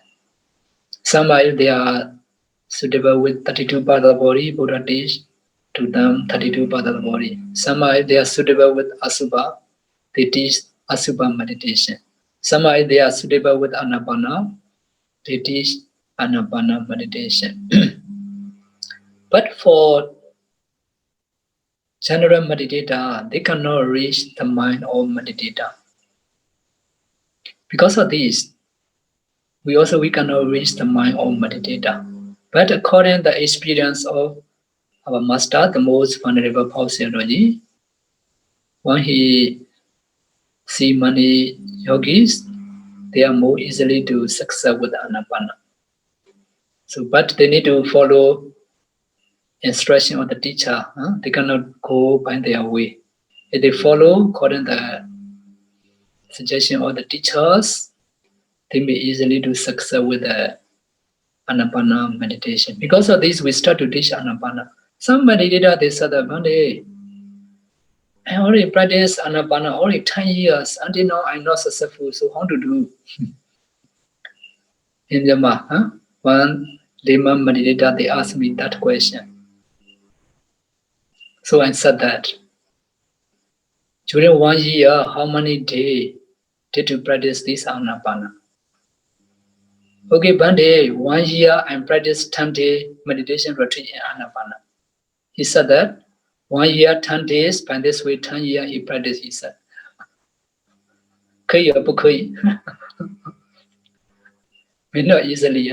Some are they are suitable with 32 parts of the body. Buddha teach to them 32 parts of the body. Some are they are suitable with Asubha. They teach Asubha meditation. Some are they are suitable with Ānāpāna. They teach Ānāpāna meditation. But for general meditator, they cannot reach the mind of meditator. Because of this, we cannot reach the mind of meditator. But according to the experience of our master, the most venerable Paul-Theology, when he see many yogis, they are more easily to succeed with Ānāpāna. So, but they need to follow instruction of the teacher. They cannot go by their way. If they follow according to the suggestion of the teachers, they may easily do success with the Ānāpāna meditation. Because of this, we start to teach Ānāpāna. Some meditator, they said that one day, I already practiced Ānāpāna already 10 years. Until now, I'm not successful. So how to do? In Myanmar, one layman meditator, they asked me that question. So I said that during 1 year, how many days did you practice this Ānāpāna? Okay, one day, 1 year, I practiced 10-day meditation retreat in Ānāpāna. He said that 1 year, 10 days, by this way, 10 years he practiced, he said. 可以不可以? May not easily,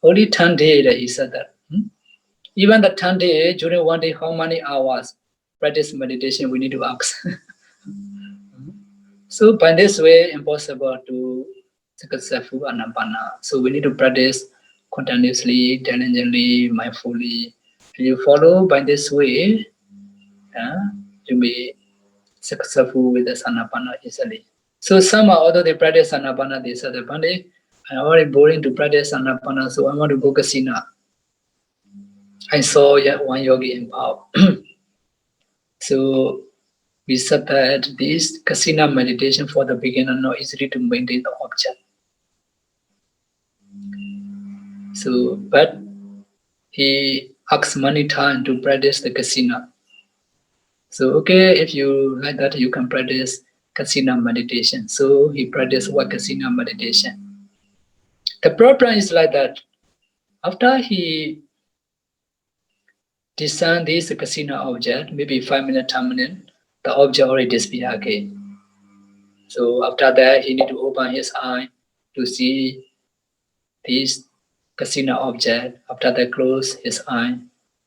Only 10 days, he said that. Even the 10 days, during 1 day, how many hours practice meditation, we need to ask. So by this way, impossible to successful Ānāpāna. So we need to practice continuously, diligently, mindfully. If you follow by this way, you may successful with the Ānāpāna easily. So some are, although they practice Ānāpāna, they said, Pandey, I'm already boring to practice Ānāpāna, so I want to go kasina. I saw one yogi in Pa-Auk. So we said that this kasina meditation for the beginner not easily to maintain the object. So, but he asks many times to practice the kasina. So, okay, if you like that, you can practice kasina meditation. So he practiced what kasina meditation. The problem is like that. After he designed this kasina object, maybe 5 minutes, 10 minutes, the object already disappear again. So after that, he need to open his eye to see this kasina object. After that, close his eye,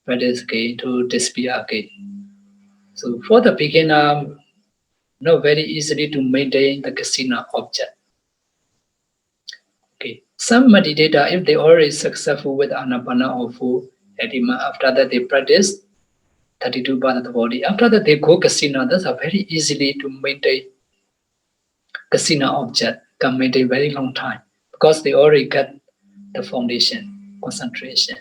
practice again to disappear again. So for the beginner, not very easily to maintain the kasina object. Some meditator, if they already successful with Ānāpāna or full edema, after that they practice 32 parts of the body. After that they go kasina. That's a very easily to maintain kasina object, can maintain very long time because they already get the foundation, concentration.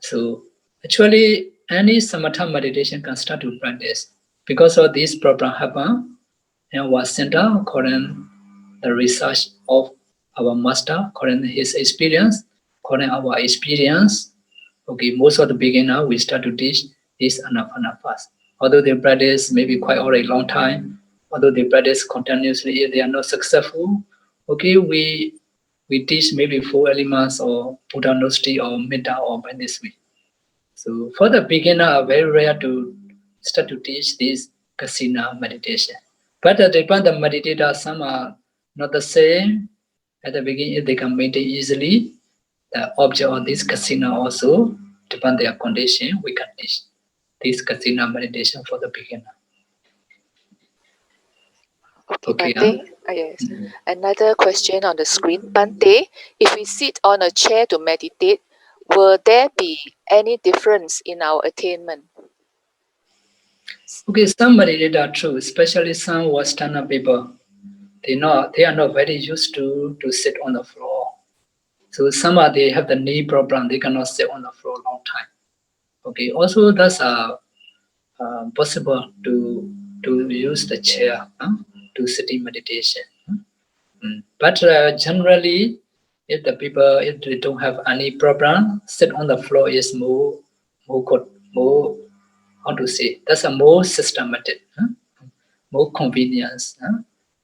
So actually any samatha meditation can start to practice because of this problem happen in our center according the research of our master, according to his experience, according to our experience. Okay, most of the beginner we start to teach this anapanasati first. Although they practice maybe quite already long time, although they practice continuously, if they are not successful, okay, we teach maybe 4 elements or Buddha Nosti or Metta or by this way. So for the beginner, very rare to start to teach this kasina meditation. But at the point the meditator, some are not the same. At the beginning, if they can maintain easily the object of this kasina also, depend their condition, we can teach this kasina meditation for the beginner. Okay, Okay, Bante. Yes. Another question on the screen. Bante, if we sit on a chair to meditate, will there be any difference in our attainment? Okay, some meditator true, especially some Westerner people, they are not very used to sit on the floor. So some are they have the knee problem, they cannot sit on the floor a long time. Okay, also that's possible to use the chair to sitting meditation. But generally, if the people if they don't have any problem, sit on the floor is more good, more how to say that's a more systematic, more convenience.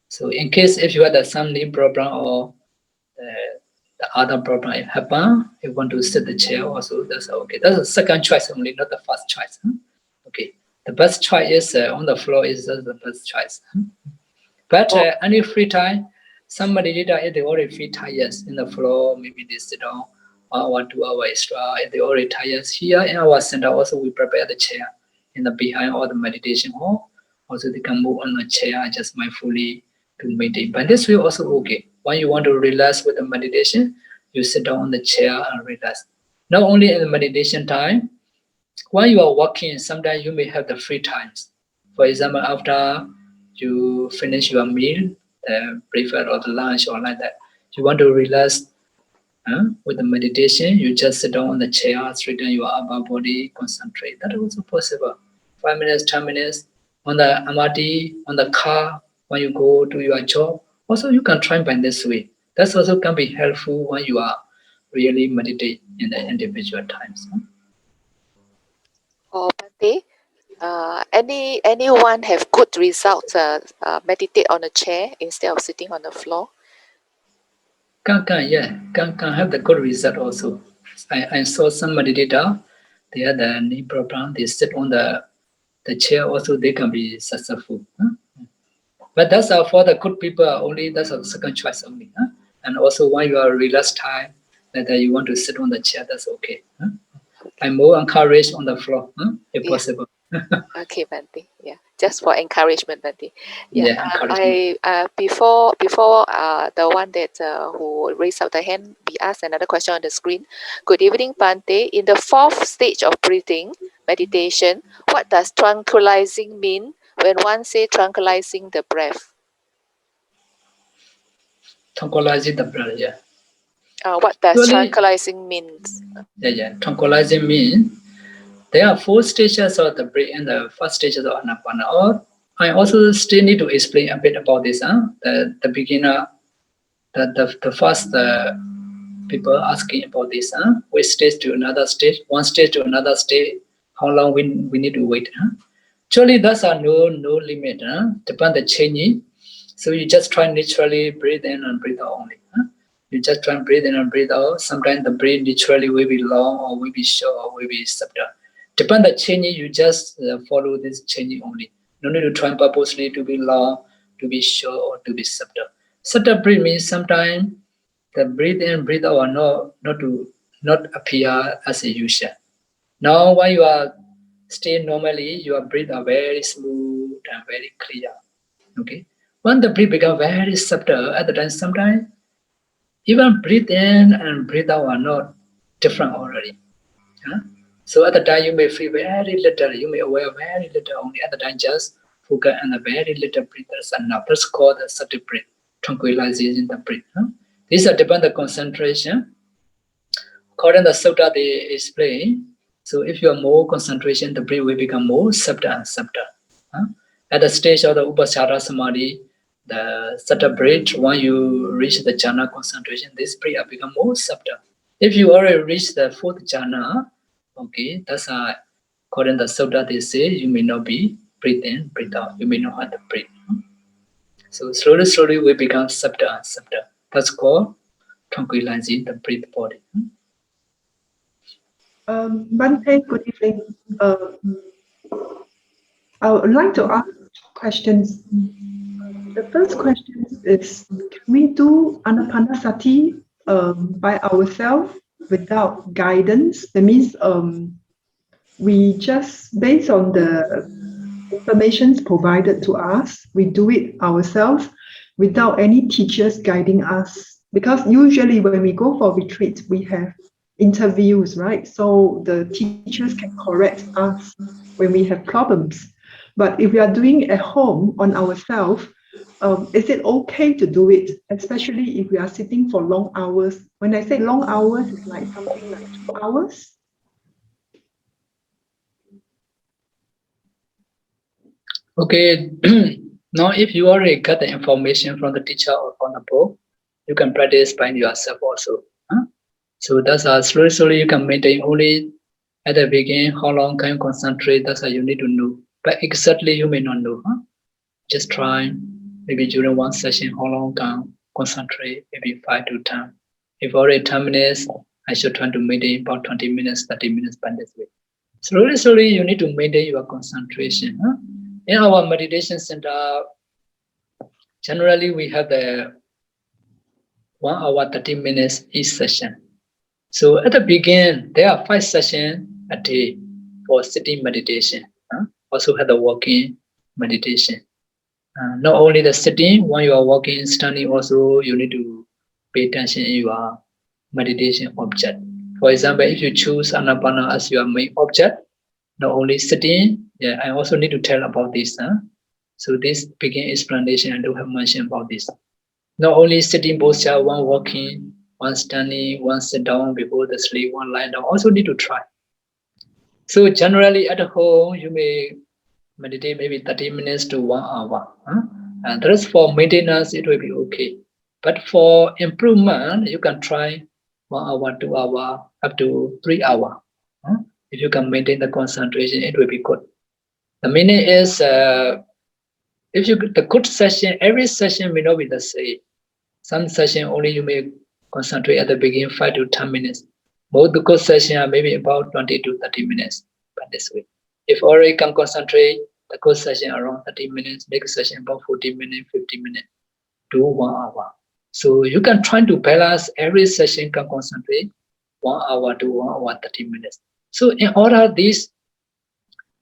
So in case if you have some knee problem or the other problem happen, you want to sit the chair also, that's okay. That's the second choice only, not the first choice. Okay, the best choice is on the floor is the best choice. But any free time, somebody did if they already feel tired in the floor, maybe they sit down 1 or 2 hours extra. If they already tired, here in our center also we prepare the chair in the behind all the meditation hall. Also they can move on the chair just mindfully to meditate. But this way also okay. When you want to relax with the meditation, you sit down on the chair and relax. Not only in the meditation time, while you are walking, sometimes you may have the free times. For example, after you finish your meal, the breakfast or the lunch or like that, you want to relax with the meditation, you just sit down on the chair, straighten your upper body, concentrate. That is also possible. 5 minutes, 10 minutes on the MRT, on the car, when you go to your job. Also, you can try by this way. That also can be helpful when you are really meditate in the individual times. Or Bante, anyone have good results meditate on a chair instead of sitting on the floor? Can have the good result also. I saw some meditator, they had the knee problem, they sit on the chair also, they can be successful. But that's for the good people only, that's a second choice only. And also when you are relaxed time, that you want to sit on the chair, that's okay. I'm more encouraged on the floor, if possible. Okay, Bante. Yeah, just for encouragement, Bante. Yeah, Encouragement. before the one that who raised up the hand, we asked another question on the screen. Good evening, Bante. In the 4th stage of breathing meditation, what does tranquilizing mean when one say tranquilizing the breath? Tranquilizing the breath, yeah. What does Actually, tranquilizing means? Tranquilizing means there are 4 stages of the breath and the first stages of Ānāpāna. Or I also still need to explain a bit about this. The beginner, the first people asking about this. Which stage to another stage, one stage to another stage, how long we need to wait. Actually, there's no limit. Depend the changing. So you just try naturally breathe in and breathe out only. You just try and breathe in and breathe out. Sometimes the breath naturally will be long or will be short or will be subtle. Depend the changing, you just follow this changing only. No need to try purposely to be long, to be short or to be subtle. Subtle breath means sometimes the breathe in, breathe out are not appear as a usual. Now when you are staying normally, your breath are very smooth and very clear. Okay. When the breath become very subtle, at the time sometimes even breathe in and breathe out are not different already. So at the time you may feel very little, you may aware very little only. At the time just focus on a very little breath. That's enough. That's called the Ssati breath, tranquilizing the breath. These are depend on the concentration. According to the sutta they explain. So if you are more concentration, the breath will become more subtle and subtle. At the stage of the Vipassana samadhi, the subtle breath, when you reach the jhana concentration, this breath will become more subtle. If you already reach the fourth jhana, okay, that's according to the sutta they say you may not be breathe in, breathe out. You may not have to breathe. So slowly we become subtle and subtle. That's called tranquilizing the breath body. Bante, good evening. I would like to ask questions. The first question is, can we do anapanasati by ourselves without guidance? That means we just, based on the information provided to us, we do it ourselves without any teachers guiding us. Because usually when we go for retreat, we have interviews, right? So the teachers can correct us when we have problems. But if we are doing at home on ourselves, is it okay to do it, especially if we are sitting for long hours? When I say long hours, it's like something like 2 hours. Okay, now if you already got the information from the teacher or from the book, you can practice by yourself also. So that's how slowly you can maintain only at the beginning how long can you concentrate, that's how you need to know. But exactly you may not know. Just try maybe during one session how long can concentrate, maybe 5 to 10. If already 10 minutes, I should try to maintain about 20 minutes, 30 minutes by this way. Slowly you need to maintain your concentration. In our meditation center, generally we have the 1 hour 30 minutes each session. So at the beginning, there are 5 sessions a day for sitting meditation. Also have the walking meditation. Not only the sitting, when you are walking, standing, also you need to pay attention in your meditation object. For example, if you choose Ānāpāna as your main object, not only sitting, I also need to tell about this. So this begin explanation, I do have mentioned about this. Not only sitting posture, one walking, one standing, one sit down before the sleep, one lying down, also need to try. So generally at home, you may meditate maybe 30 minutes to 1 hour. And the rest for maintenance, it will be okay. But for improvement, you can try 1 hour, 2 hour, up to 3 hours. If you can maintain the concentration, it will be good. The meaning is, if you get the good session, every session may not be the same. Some session only you may concentrate at the beginning 5 to 10 minutes. Most good session are maybe about 20 to 30 minutes by this way. If already can concentrate, the good session around 30 minutes, next session about 40 minutes, 50 minutes to 1 hour. So you can try to balance every session can concentrate 1 hour to 1 hour 30 minutes. So in order this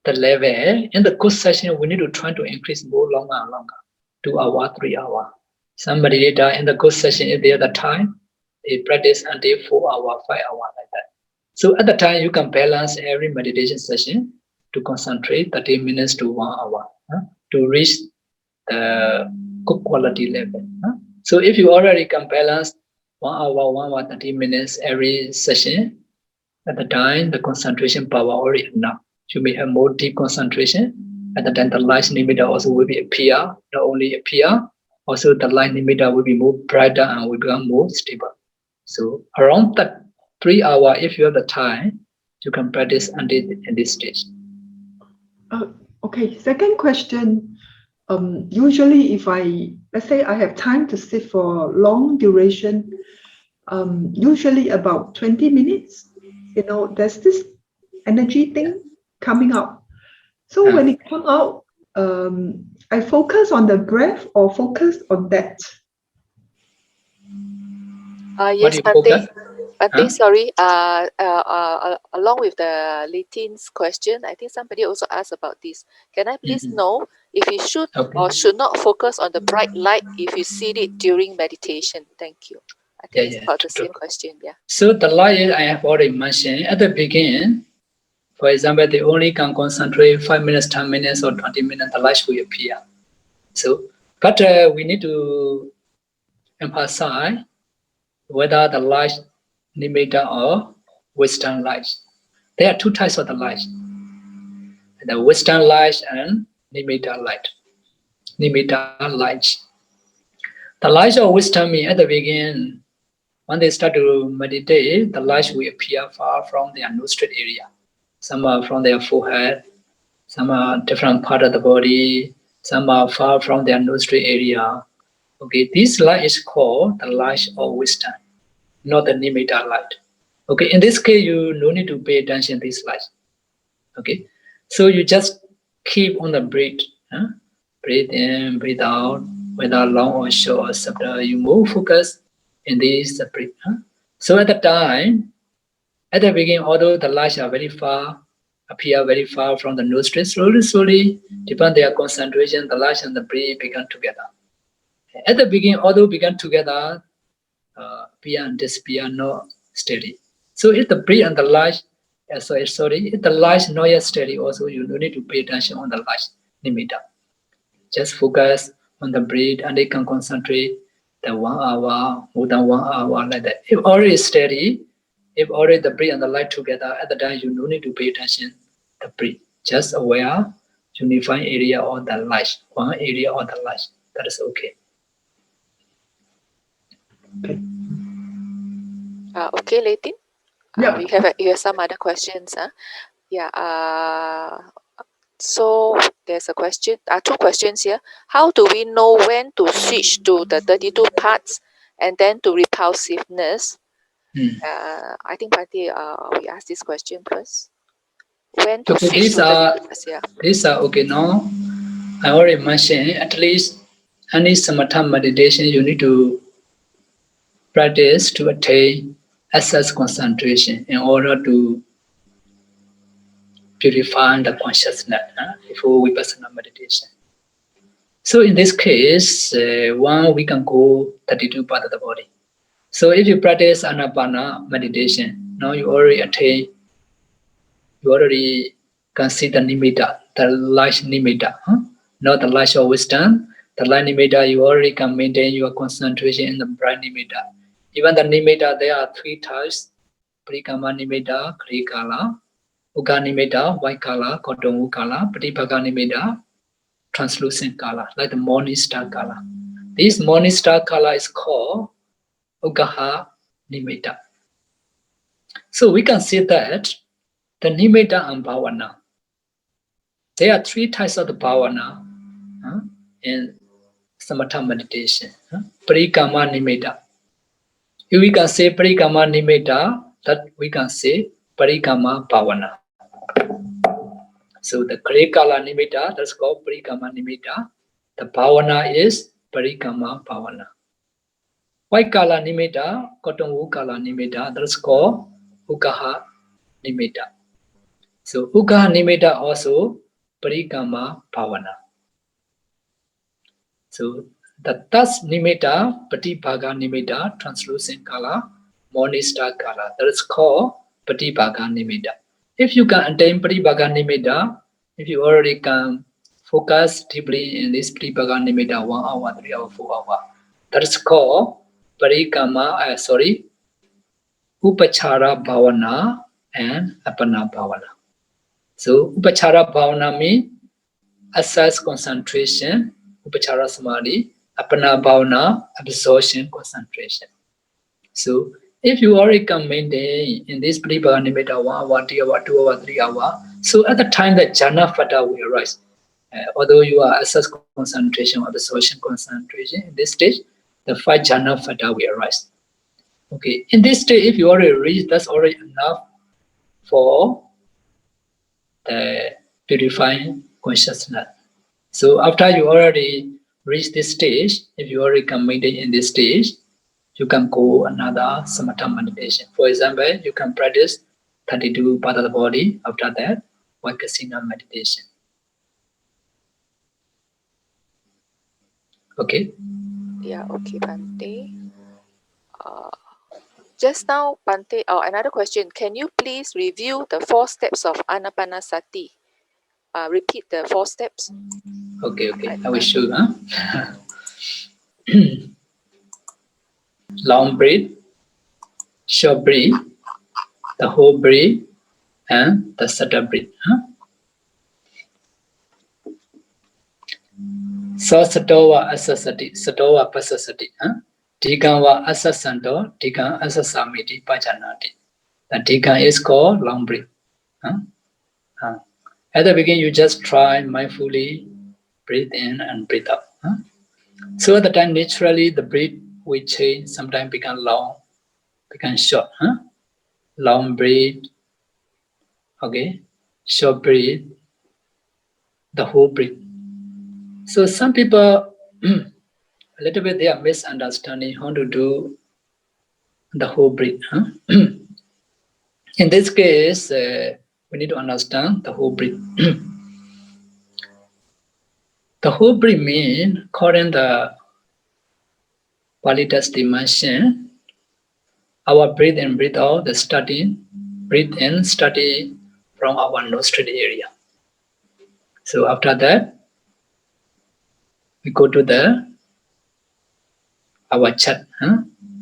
the level in the good session, we need to try to increase more longer and longer, 2 hours, 3 hours. Some meditator in the good session, if they have the time, they practice until 4 hours, 5 hours like that. So at the time, you can balance every meditation session to concentrate 30 minutes to 1 hour to reach the good quality level. So if you already can balance 1 hour, 1 hour, 30 minutes every session, at the time, the concentration power already enough. You may have more deep concentration. At the time, the light limiter also will be appear, not only appear, also the light limiter will be more brighter and will become more stable. So around that 3 hours, if you have the time, you can practice until in this stage. Okay, second question. Usually if let's say I have time to sit for long duration, usually about 20 minutes, there's this energy thing coming out. So when it comes out, I focus on the breath or focus on that? Yes, Bante. Sorry. Along with the Latin's question, I think somebody also asked about this. Can I please know if you should or should not focus on the bright light if you see it during meditation? Thank you. I think Yeah, it's about the true. same question. Yeah. So the light I have already mentioned at the beginning. For example, they only can concentrate 5 minutes, 10 minutes, or 20 minutes. The light will appear. So, but we need to emphasize whether the light nimitta or Western light. There are two types of the light: the Western light and nimitta light. Nimitta light. The light of wisdom at the beginning, when they start to meditate, the light will appear far from their nostril area. Some are from their forehead, some are different part of the body, some are far from their nostril area. Okay, this light is called the light of wisdom, not the nimitta light. Okay, in this case, you no need to pay attention to this light. Okay, so you just keep on the breath. Huh? Breathe in, breathe out, whether long or short, you move focus in this breath. Huh? So at the time, at the beginning, although the lights are very far, appear very far from the nostril, slowly, depend their concentration, the light and the breath become together. At the beginning, although began together, appear and disappear not steady. So if the breath and the light, if the light not yet steady, also you don't need to pay attention on the light nimitta. Just focus on the breath and they can concentrate the 1 hour, more than 1 hour like that. If already steady, if already the breath and the light together, at the time you don't need to pay attention the breath. Just aware, unifying area of the light, one area of the light. That is okay. Okay. Okay, Leighton. Yeah. You have some other questions, huh? Yeah. So there's a question. Two questions here. How do we know when to switch to the 32 parts and then to repulsiveness? I think Patti, we ask this question first. When to Okay, switch to 32 parts? Yeah. these are okay now. I already mentioned at least any samatha meditation you need to practice to attain access concentration in order to purify the consciousness before vipassana meditation. So in this case, we can go 32 parts of the body. So if you practice Ānāpāna meditation, now you already can see the nimitta, the light nimitta, not the light of wisdom. The light nimitta, you already can maintain your concentration in the bright nimitta. Even the nimitta, there are three types: Parikama nimitta, gray color; Uga nimitta, white color; Kotongu color; Patibhaga nimitta, translucent color, like the morning star color. This morning star color is called Ugaha nimitta. So we can see that the nimitta and bhavana, there are three types of the bhavana in samatha meditation. Parikama nimitta. If we can say parikama nimitta, that we can say parikama bhavana. So the gray color nimitta, that's called parikama nimitta. The bhavana is parikama bhavana. White color nimitta, cotton color nimitta, that's called ugaha nimitta. So ugaha nimitta also parikama bhavana. So the third nimitta, patibhaga nimitta, translucent color, morning star color, that is called patibhaga nimitta. If you can attain patibhaga nimitta, if you already can focus deeply in this patibhaga nimitta 1 hour, 3 hours, 4 hours, that is called upachara bhavana and apana bhavana. So upachara bhavana means assess concentration, upachara samadhi, apana bhavana, absorption concentration. So if you already can maintain in this patibhaga nimitta 1 hour, 2 hour, 2 hour, 3 hour, so at the time the jhana phata will arise. Although you are assess concentration or absorption concentration in this stage, the 5 jhana phata will arise. Okay, in this stage, if you already reach, that's already enough for the purifying consciousness. So after you already reach this stage, if you already can maintain in this stage, you can go another samatha meditation. For example, you can practice 32 parts of the body. After that, Vaikasina meditation. Okay. Yeah. Okay, Bhante. Just now, Bhante, another question. Can you please review the 4 steps of anapanasati? Repeat the 4 steps. Okay, I will show you. Long breath, short breath, the whole breath, and the subtle breath. So satowa asasati, satowa pasasati. Dikanwa asasanto, dikan asasamiti pajanati. The dikan is called long breath. At the beginning, you just try mindfully breathe in and breathe out. So at the time, naturally, the breath will change. Sometimes become long, become short. Long breath, okay, short breath, the whole breath. So some people, a little bit, they are misunderstanding how to do the whole breath. In this case, we need to understand the whole breath. The whole breath means, according to the Pali text dimension, our breathe in, breathe out, the starting, breathe in, starting from our nostril area. So after that, we go to our chest.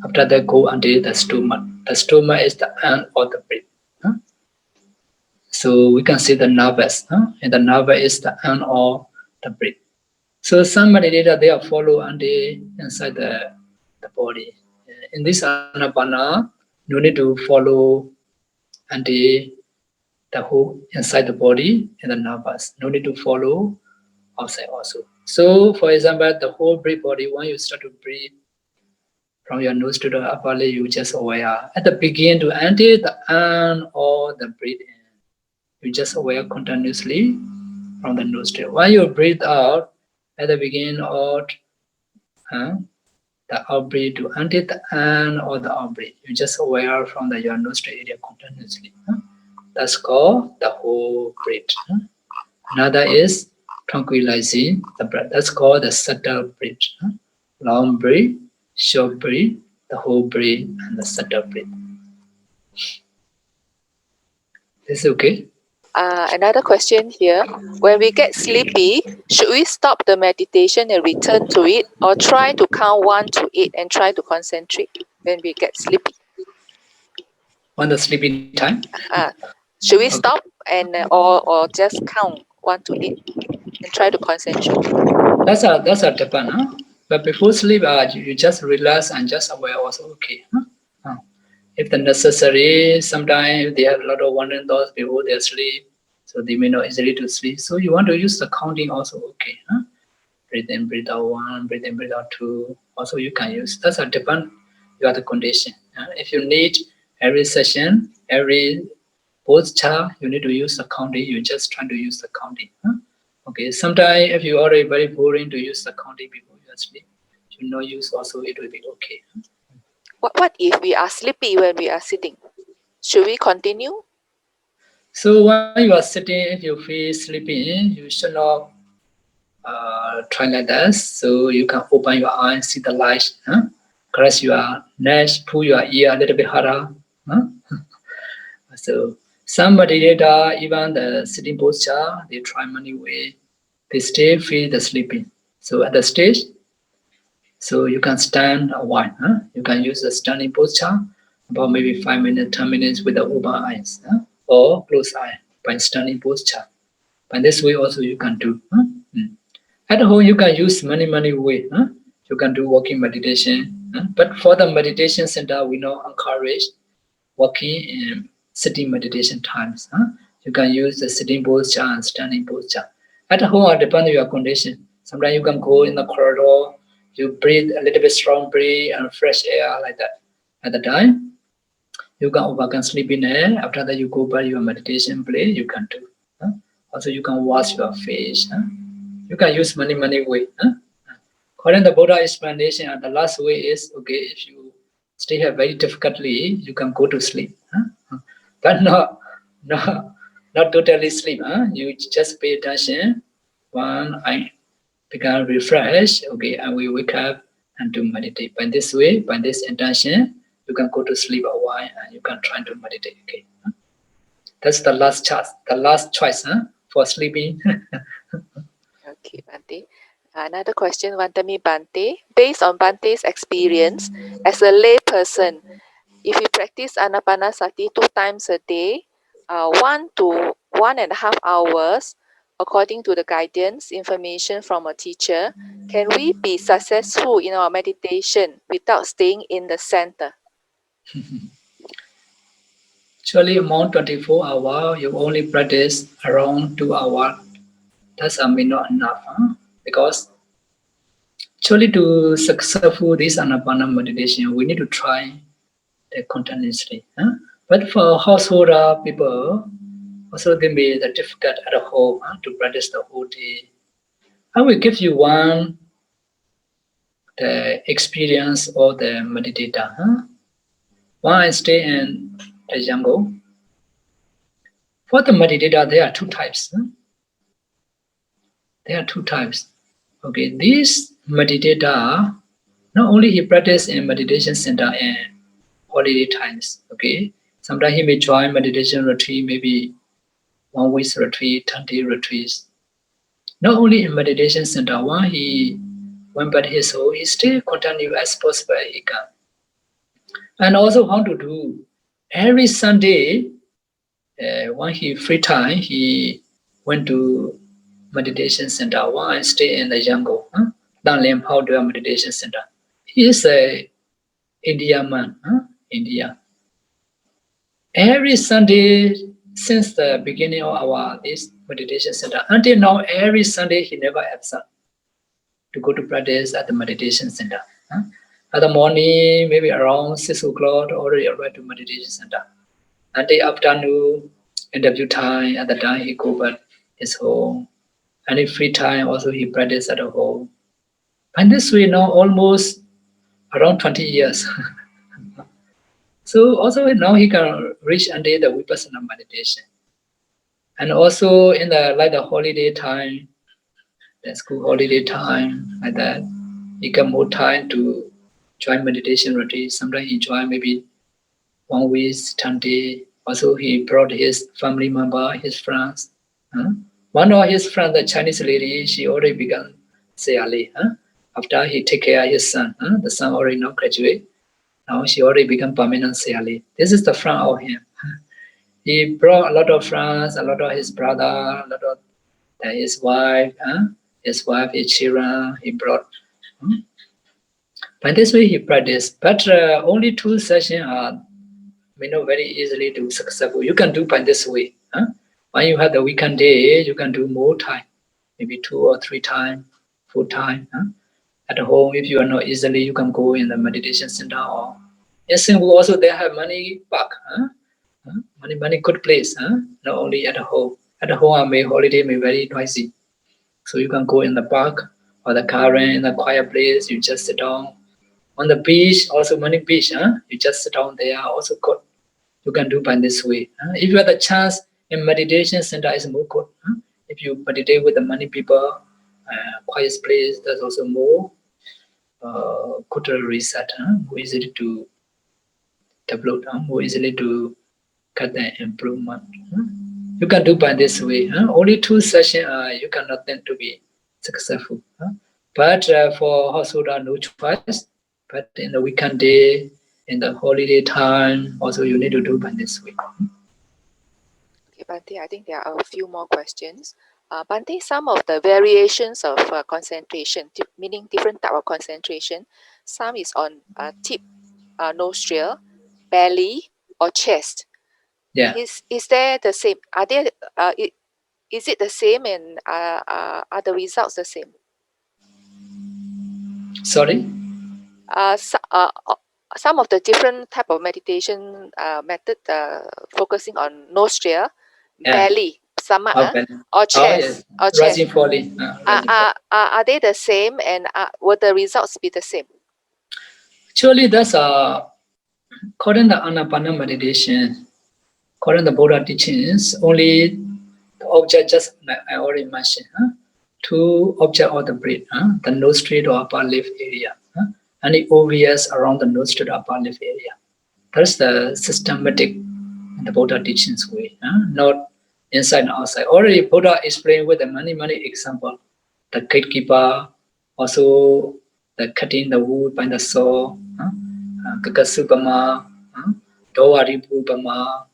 After that, go until the stomach. The stomach is the end of the breath. So we can see the nervous, and the nervous is the end of the breath. So some meditators, they are follow until inside the body. In this Ānāpāna, you need to follow until the whole inside the body and the nervous. No need to follow outside also. So, for example, the whole breath body, when you start to breathe from your nose to the upper lip, you just aware. At the beginning to enter the end or the breathe in, you just aware continuously from the nostril. When you breathe out, at the beginning of the out breath to enter the end or the out breath, you just aware from your nostril area continuously. That's called the whole breath. Another is tranquilizing the breath. That's called the subtle breath. Long breath, short breath, the whole breath, and the subtle breath. Is it okay? Another question here. When we get sleepy, should we stop the meditation and return to it, or try to count 1 to 8 and try to concentrate when we get sleepy? On the sleeping time? Should we stop and or just count 1 to 8 and try to concentrate? That's a depend. But before sleep, you just relax and just aware also okay. If the necessary, sometimes they have a lot of wandering thoughts before they sleep, so they may not easily to sleep. So you want to use the counting also okay. Breathe in, breathe out 1, breathe in, breathe out 2. Also you can use. That's a depend. You are the condition. If you need every session, every posture, you need to use the counting. You just try to use the counting. Okay. Sometimes if you already very boring to use the counting before you sleep, you not use also it will be okay. What if we are sleepy when we are sitting? Should we continue? So when you are sitting, if you feel sleepy, you should not try like that. So you can open your eyes, see the light, caress your neck, pull your ear a little bit harder. So somebody later, even the sitting posture, they try many ways. They still feel the sleeping. So at the stage, so you can stand a while. You can use the standing posture about maybe 5 minutes, 10 minutes with the open eyes or closed eye by standing posture. By this way also you can do. At home you can use many ways. You can do walking meditation. But for the meditation center, we not encourage walking and sitting meditation times. You can use the sitting posture and standing posture. At home, it depends on your condition. Sometimes you can go in the corridor, you breathe a little bit strong breathe and fresh air like that. At the time, you can overcome sleepiness. After that, you go by your meditation place, you can do. Also, you can wash your face. You can use many ways. According to the Buddha explanation, the last way is, okay, if you still have very difficulty, you can go to sleep. But not totally sleep. You just pay attention. When I become refreshed, okay, I will wake up and do meditate. By this way, by this intention, can go to sleep a while and you can try to meditate again. That's the last choice for sleeping. Okay, Bhante. Another question, Vantami Bhante. Based on Bhante's experience as a lay person, if we practice anapanasati 2 times a day, 1 to 1.5 hours, according to the guidance, information from a teacher, can we be successful in our meditation without staying in the center? Actually, among 24 hours, you only practice around 2 hours. That's not enough. Because actually to successful this Ānāpāna meditation, we need to try continuously. But for householder people, also can be difficult at home to practice the whole day. I will give you the experience of the meditator. When I stay in the jungle, for the meditator, there are 2 types. There are 2 types. Okay, this meditator, not only he practice in meditation center and holiday times. Okay, sometimes he may join meditation retreat, maybe 1 week retreat, 10-day retreats. Not only in meditation center, when he went back his home, he still continue as possible he can. And also how to do every Sunday, when he free time, he went to meditation center. When I stay in the jungle, Dan Lien Phao Dua Meditation Center. He is a Indian man, India. Every Sunday since the beginning of our this meditation center until now, every Sunday he never absent to go to practice at the meditation center. At the morning, maybe around 6 o'clock, already arrived to meditation center. And the afternoon, interview time, at the time he go back his home. And in free time, also he practice at home. And this way now almost around 20 years. So also now he can reach until the Vipassana meditation. And also in the holiday time, the school holiday time, like that, he got more time to join meditation retreat. Sometimes he join maybe 1 week, 10 days. Also he brought his family member, his friends. One of his friends, the Chinese lady, she already began Sayali. After he take care of his son, the son already now graduate. Now she already become permanent Sayali. This is the friend of him. He brought a lot of friends, a lot of his brother, a lot of his wife, his children. He brought. By this way, he practiced. But only 2 sessions are very easily to successful. You can do by this way. When you have the weekend day, you can do more time, maybe 2 or 3 times, 4 times. At home, if you are not easily, you can go in the meditation center or in Singapore also they have many park, many good place. Not only at home. At home, holiday may very noisy, so you can go in the park or the garden in a quiet place. You just sit down on the beach. Also many beach. You just sit down there. Also good. You can do by this way. If you have the chance in meditation center, is more good. If you meditate with the many people, quiet place, there's also more good reset, more easily to develop, more easily to get the improvement. You can do by this way. Only 2 sessions, you cannot tend to be successful. But for householder, no choice. But in the weekend day, in the holiday time, also you need to do by this way. Okay, Bhante, I think there are a few more questions. Bhante, some of the variations of concentration, meaning different type of concentration, some is on tip, nostril, belly, or chest. Yeah. Is there the same? Are there? Is it the same, and are the results the same? Sorry. Some of the different type of meditation method focusing on nostril, belly, stomach, or chest, or chest. Rising, falling. Are they the same, and will the results be the same? Actually, that's according to the Ānāpāna meditation, according to the Buddha teachings, only the object, just like I already mentioned, 2 objects of the breath, the nostril or upper lip area, and the obvious around the nostril or upper lip area. That's the systematic and the Buddha teachings way, not inside and outside. Already Buddha explained with the many example. The gatekeeper, also the cutting the wood by the saw, Kakasupama, Dowaripupama.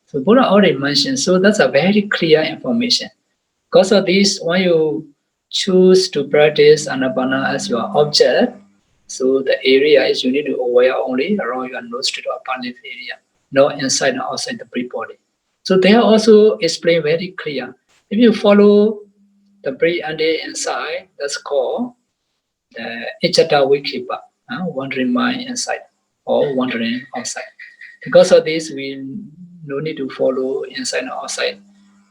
So Buddha already mentioned, so that's a very clear information. Because of this, when you choose to practice Ānāpāna as your object, so the area is you need to aware only around your nostril or upper lip area, not inside and outside the breath body. So they are also explained very clear. If you follow the breath and the inside, that's called the Ichata Vikipa, wandering mind inside or wandering outside. Because of this, we no need to follow inside and outside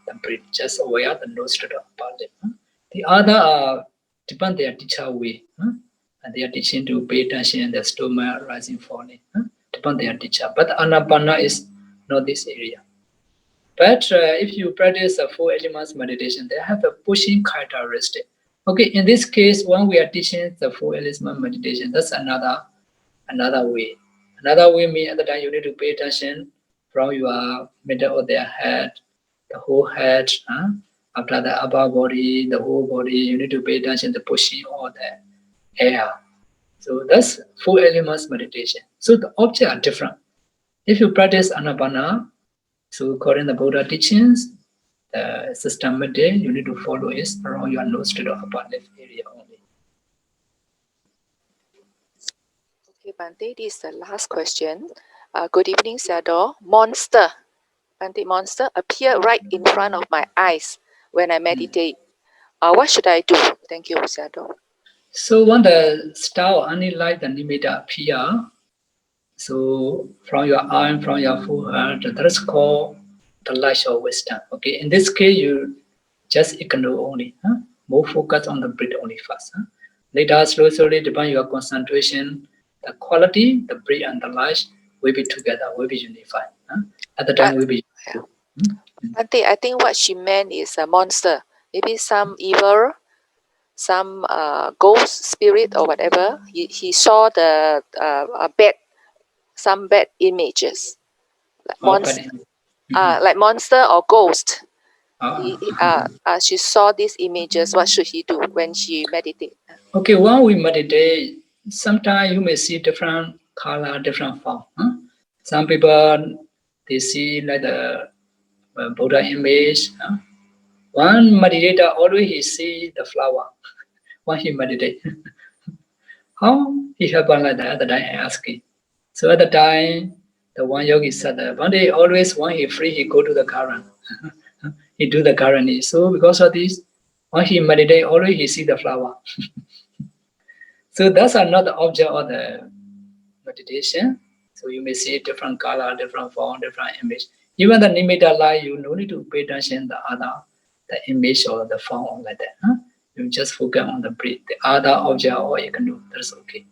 the breath, just aware the nostril or upper lip. The other depend their teacher way. And they are teaching to pay attention in the stomach rising, falling. Depend their teacher. But Ānāpāna is not this area. But if you practice a 4 elements meditation, they have a pushing characteristic. Okay, in this case, when we are teaching the 4 elements meditation, that's another way. Another way means at the time you need to pay attention from your middle of their head, the whole head, after the upper body, the whole body. You need to pay attention to pushing all the air. So that's 4 elements meditation. So the objects are different. If you practice Ānāpāna, so according to the Buddha teachings, the systematic you need to follow is around your nostril or upper lip area only. Okay, Bante, this is the last question. Good evening, Sayadaw. Monster, Bante, monster appear right in front of my eyes when I meditate. What should I do? Thank you, Sayadaw. So when the star only light the nimitta appear, so from your arm, from your forehead, that is called the light of wisdom. Okay, in this case, you just ignore only. More focus on the breath only first. Later, slowly, depend your concentration, the quality, the breath and the light will be together, will be unified. At the time, will be. Bante, I think what she meant is a monster. Maybe some evil, some ghost spirit or whatever. He saw the some bad images, like monster or ghost. She saw these images. What should he do when she meditates? Okay, when we meditate, sometimes you may see different color, different form. Some people they see like the Buddha image. One meditator always he see the flower when he meditate. How he happen like that? At the time I ask him. So at the time, the one yogi said that one day always when he free, he go to the current. He do the current. So because of this, when he meditate, always he see the flower. So that's another object of the meditation. So you may see different color, different form, different image. Even the nimitta light, you no need to pay attention to the image or the form like that. You just focus on the breath. The other object, or you can do that's okay.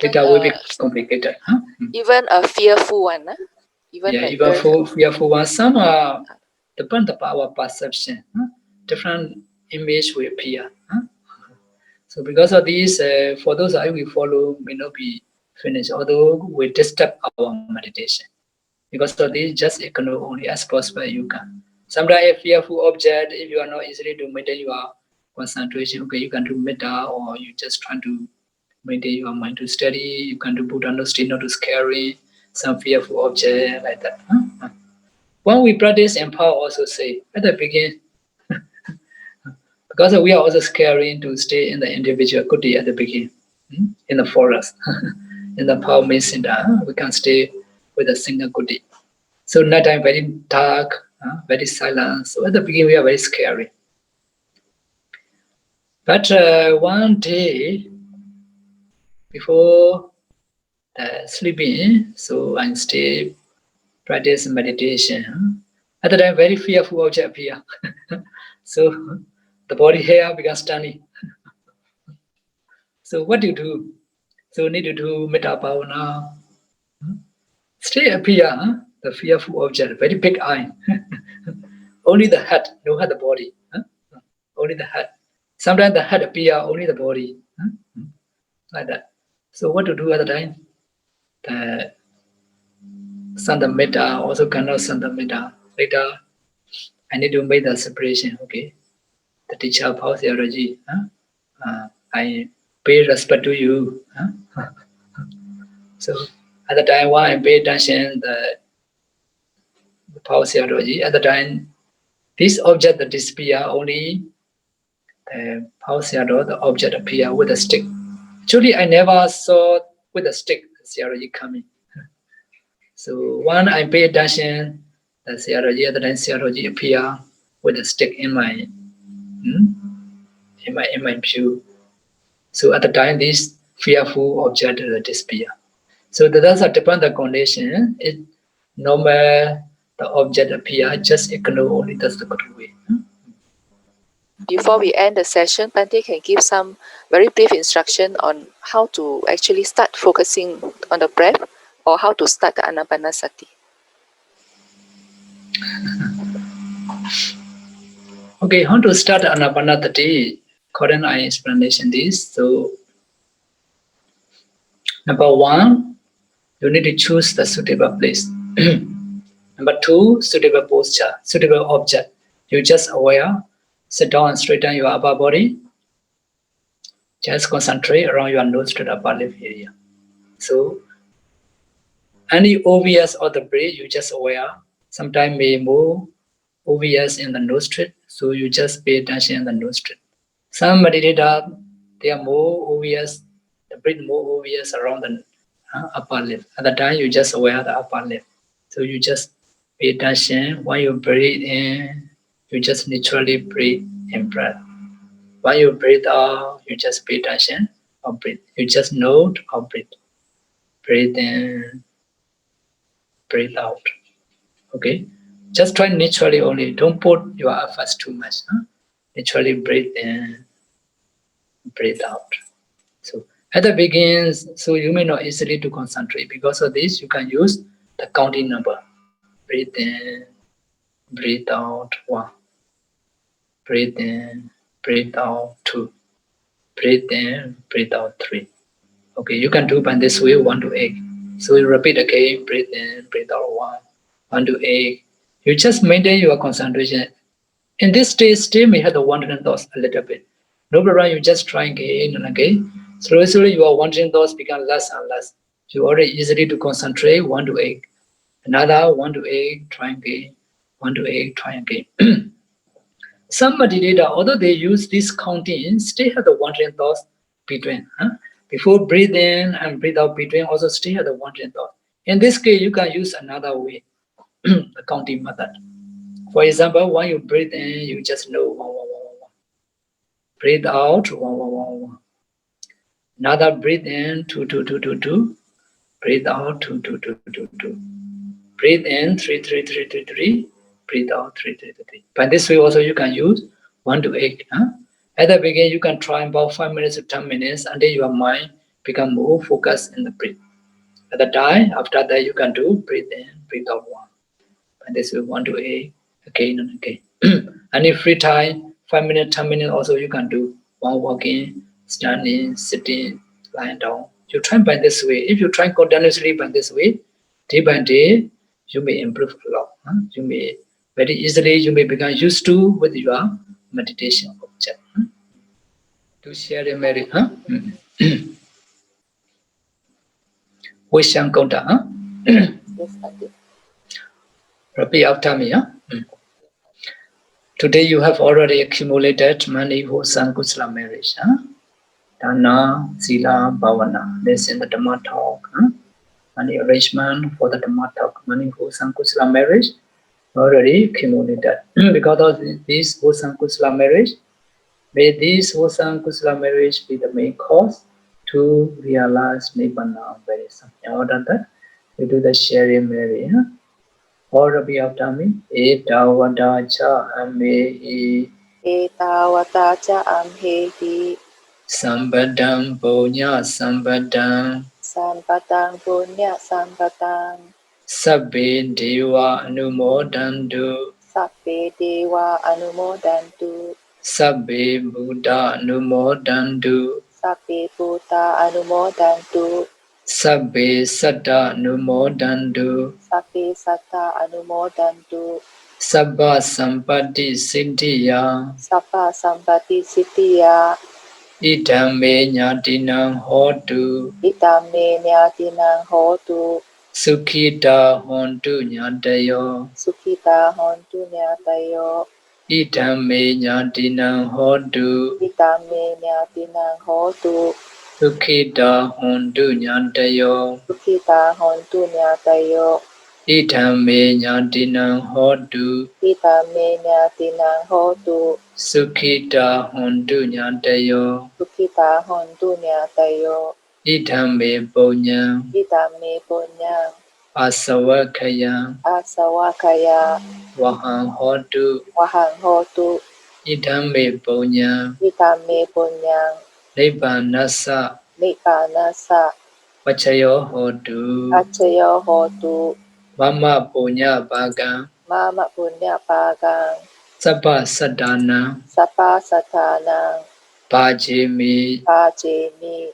That will be complicated. Even a fearful one. Even fearful one. Some depend upon our perception. Different image will appear. So because of this, for those I will follow may not be finished, although we disturb our meditation. Because of this, just ignore only as possible you can. Sometimes a fearful object, if you are not easily to maintain your concentration, okay, you can do metta, or you just try to maintain your mind to steady. You can do Buddha no still not too scary, some fearful object like that. When we practice empower also say at the beginning, because we are also scary to stay in the individual kuti at the beginning, in the forest, in the power center, we can stay with a single kuti. So night time very dark, very silent. So at the beginning we are very scary. But one day before sleeping, so I stay practice meditation. At the time very fearful object appear. So the body hair becomes standing. So what do you do? So need to do metta bhavana. Stay appear, the fearful object, very big eye. Only the head, no head the body. Only the head. Sometimes the head appear, only the body. Like that. So what to do at the time? the Santametta also cannot Santametta. Later, I need to make the separation. Okay, the teacher of house theology. I pay respect to you. So at the time when I pay attention the power theology, at the time this object that disappear only the power theology, the object appear with a stick. Actually, I never saw with a stick the theology coming. So when I pay attention, the theology, at the time theology appear with a stick in my view. So at the time, this fearful object disappear. So that's a different condition. It normal the object appear, just ignore only that's the good way. Before we end the session, Bhante can give some very brief instruction on how to actually start focusing on the breath or how to start the anapanasati. Okay, how to start anapanasati? Current I explanation this. So number one, you need to choose the suitable place. Number two, suitable posture, suitable object. You just aware, sit down and straighten your upper body. Just concentrate around your nose to the upper lip area. So any obvious of the breath, you just aware. Sometimes may move obvious in the nostril, so you just pay attention in the nostril. Some meditator, they are more obvious, the breath more obvious around the upper lip. At the time, you just aware the upper lip. So you just pay attention. When you breathe in, you just naturally breathe in breath. When you breathe out, you just pay attention or breathe. You just note or breathe. Breathe in, breathe out. Okay? Just try naturally only. Don't put your efforts too much. Naturally breathe in, breathe out. So at the beginning, so you may not easily to concentrate. Because of this, you can use the counting number. Breathe in, breathe out, 1. Breathe in, breathe out, 2. Breathe in, breathe out, 3. Okay, you can do by this way, 1 to 8. So you repeat again, breathe in, breathe out, 1 to 8. You just maintain your concentration. In this stage, still may have the wandering thoughts a little bit. No problem, you just try again and again. Slowly, your wandering thoughts become less and less. You already easily to concentrate, 1 to 8. Another 1 to 8, try again. 1 to 8, try again. Some meditator, although they use this counting, still have the wandering thoughts between. Before breathe in and breathe out between, also still have the wandering thought. In this case, you can use another way, the counting method. For example, when you breathe in, you just know 1, 1, 1, 1, 1. Breathe out, 1, 1, 1, 1. Another breathe in, 2, 2, 2, 2, 2. Breathe out, 2, 2, 2, 2, 2. Breathe in, 3, 3, 3, 3, 3. Breathe out, 3, 3, 3, 3. By this way, also you can use 1 to 8. At the beginning, you can try about 5 minutes to 10 minutes until your mind become more focused in the breath. At the time, after that, you can do breathe in, breathe out 1. By this way, 1 to 8, again and again. And if free time, 5 minutes, 10 minutes, also you can do while walking, standing, sitting, lying down. You try by this way. If you try continuously by this way, day by day, you may improve a lot. You may very easily, you may become used to with your meditation object. To share a merit, Wishyam Konta, Yes, Bhante. Repeat after me. Today you have already accumulated many wholesome kusala marriage. Dana, Sila, Bhavana. This in the Dhamma talk. Money arrangement for the Dhamma talk. Many wholesome kusala marriage already accumulated. Because of this wholesome kusala marriage, may this wholesome kusala marriage be the main cause to realize Nibbana very soon. In order that we do the sharing marriage. All repeat after me. Etavada cha amehi Etawata cha amhehi Sambadam punya sambadam sampatang punya sampatang Sabbe deva anumodantu sabbe dewa anumodantu Sabbe buddha anumodantu sabbe bhuta anumodantu Sabbe Satta Numodantu Sape Sata Anumodantu Sabba Sampatti Siddhiya Sapa Sampati Sitiya Idhamme Nyatinang Hotu Itame Nyatinang Hotu Sukhita Hontu Nyatayo Sukita Hontu Nyatayo Idhamme Nyatinang Hotu Itame Nyatinang Hotu Sukhita Hontu Nyatayo Sukita Hontu Nyatayo Idhamme Nyatinang Hotu Itame Nyatinang Hotu Sukhita Hontu Nyatayo Sukita Hontu Nyatayo Idhamme Punyang Itame Punyang Asawakayang Asawakaya Wahang Hotu Wahang Hotu Idhamme Punyang Itame Punyang Laypanasa Nipanasa Pachayo Hotu Achayo Hotu Mama Punya Bhagang Mama Punya Pagang Sabba Sadhana Sapa Satanang Bhajimi Pajemi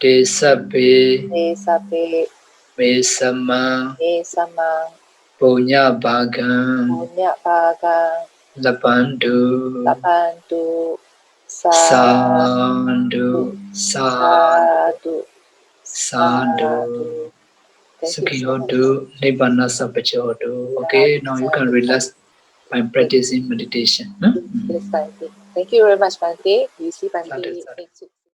Te Sabbe Te Sape Me Sama Me Samang Punya Bhagang Punya Pagang Lapandu Lapantu Sadhu Sadhu Sadhu Sadhu Thank you Sukhi so much. Hotu Nibbanasa Pachotu. Okay, now you can relax by practicing meditation. Yes, Bante. Thank you very much, Bante. You see, Bante. Sadhu, sadhu. Next week.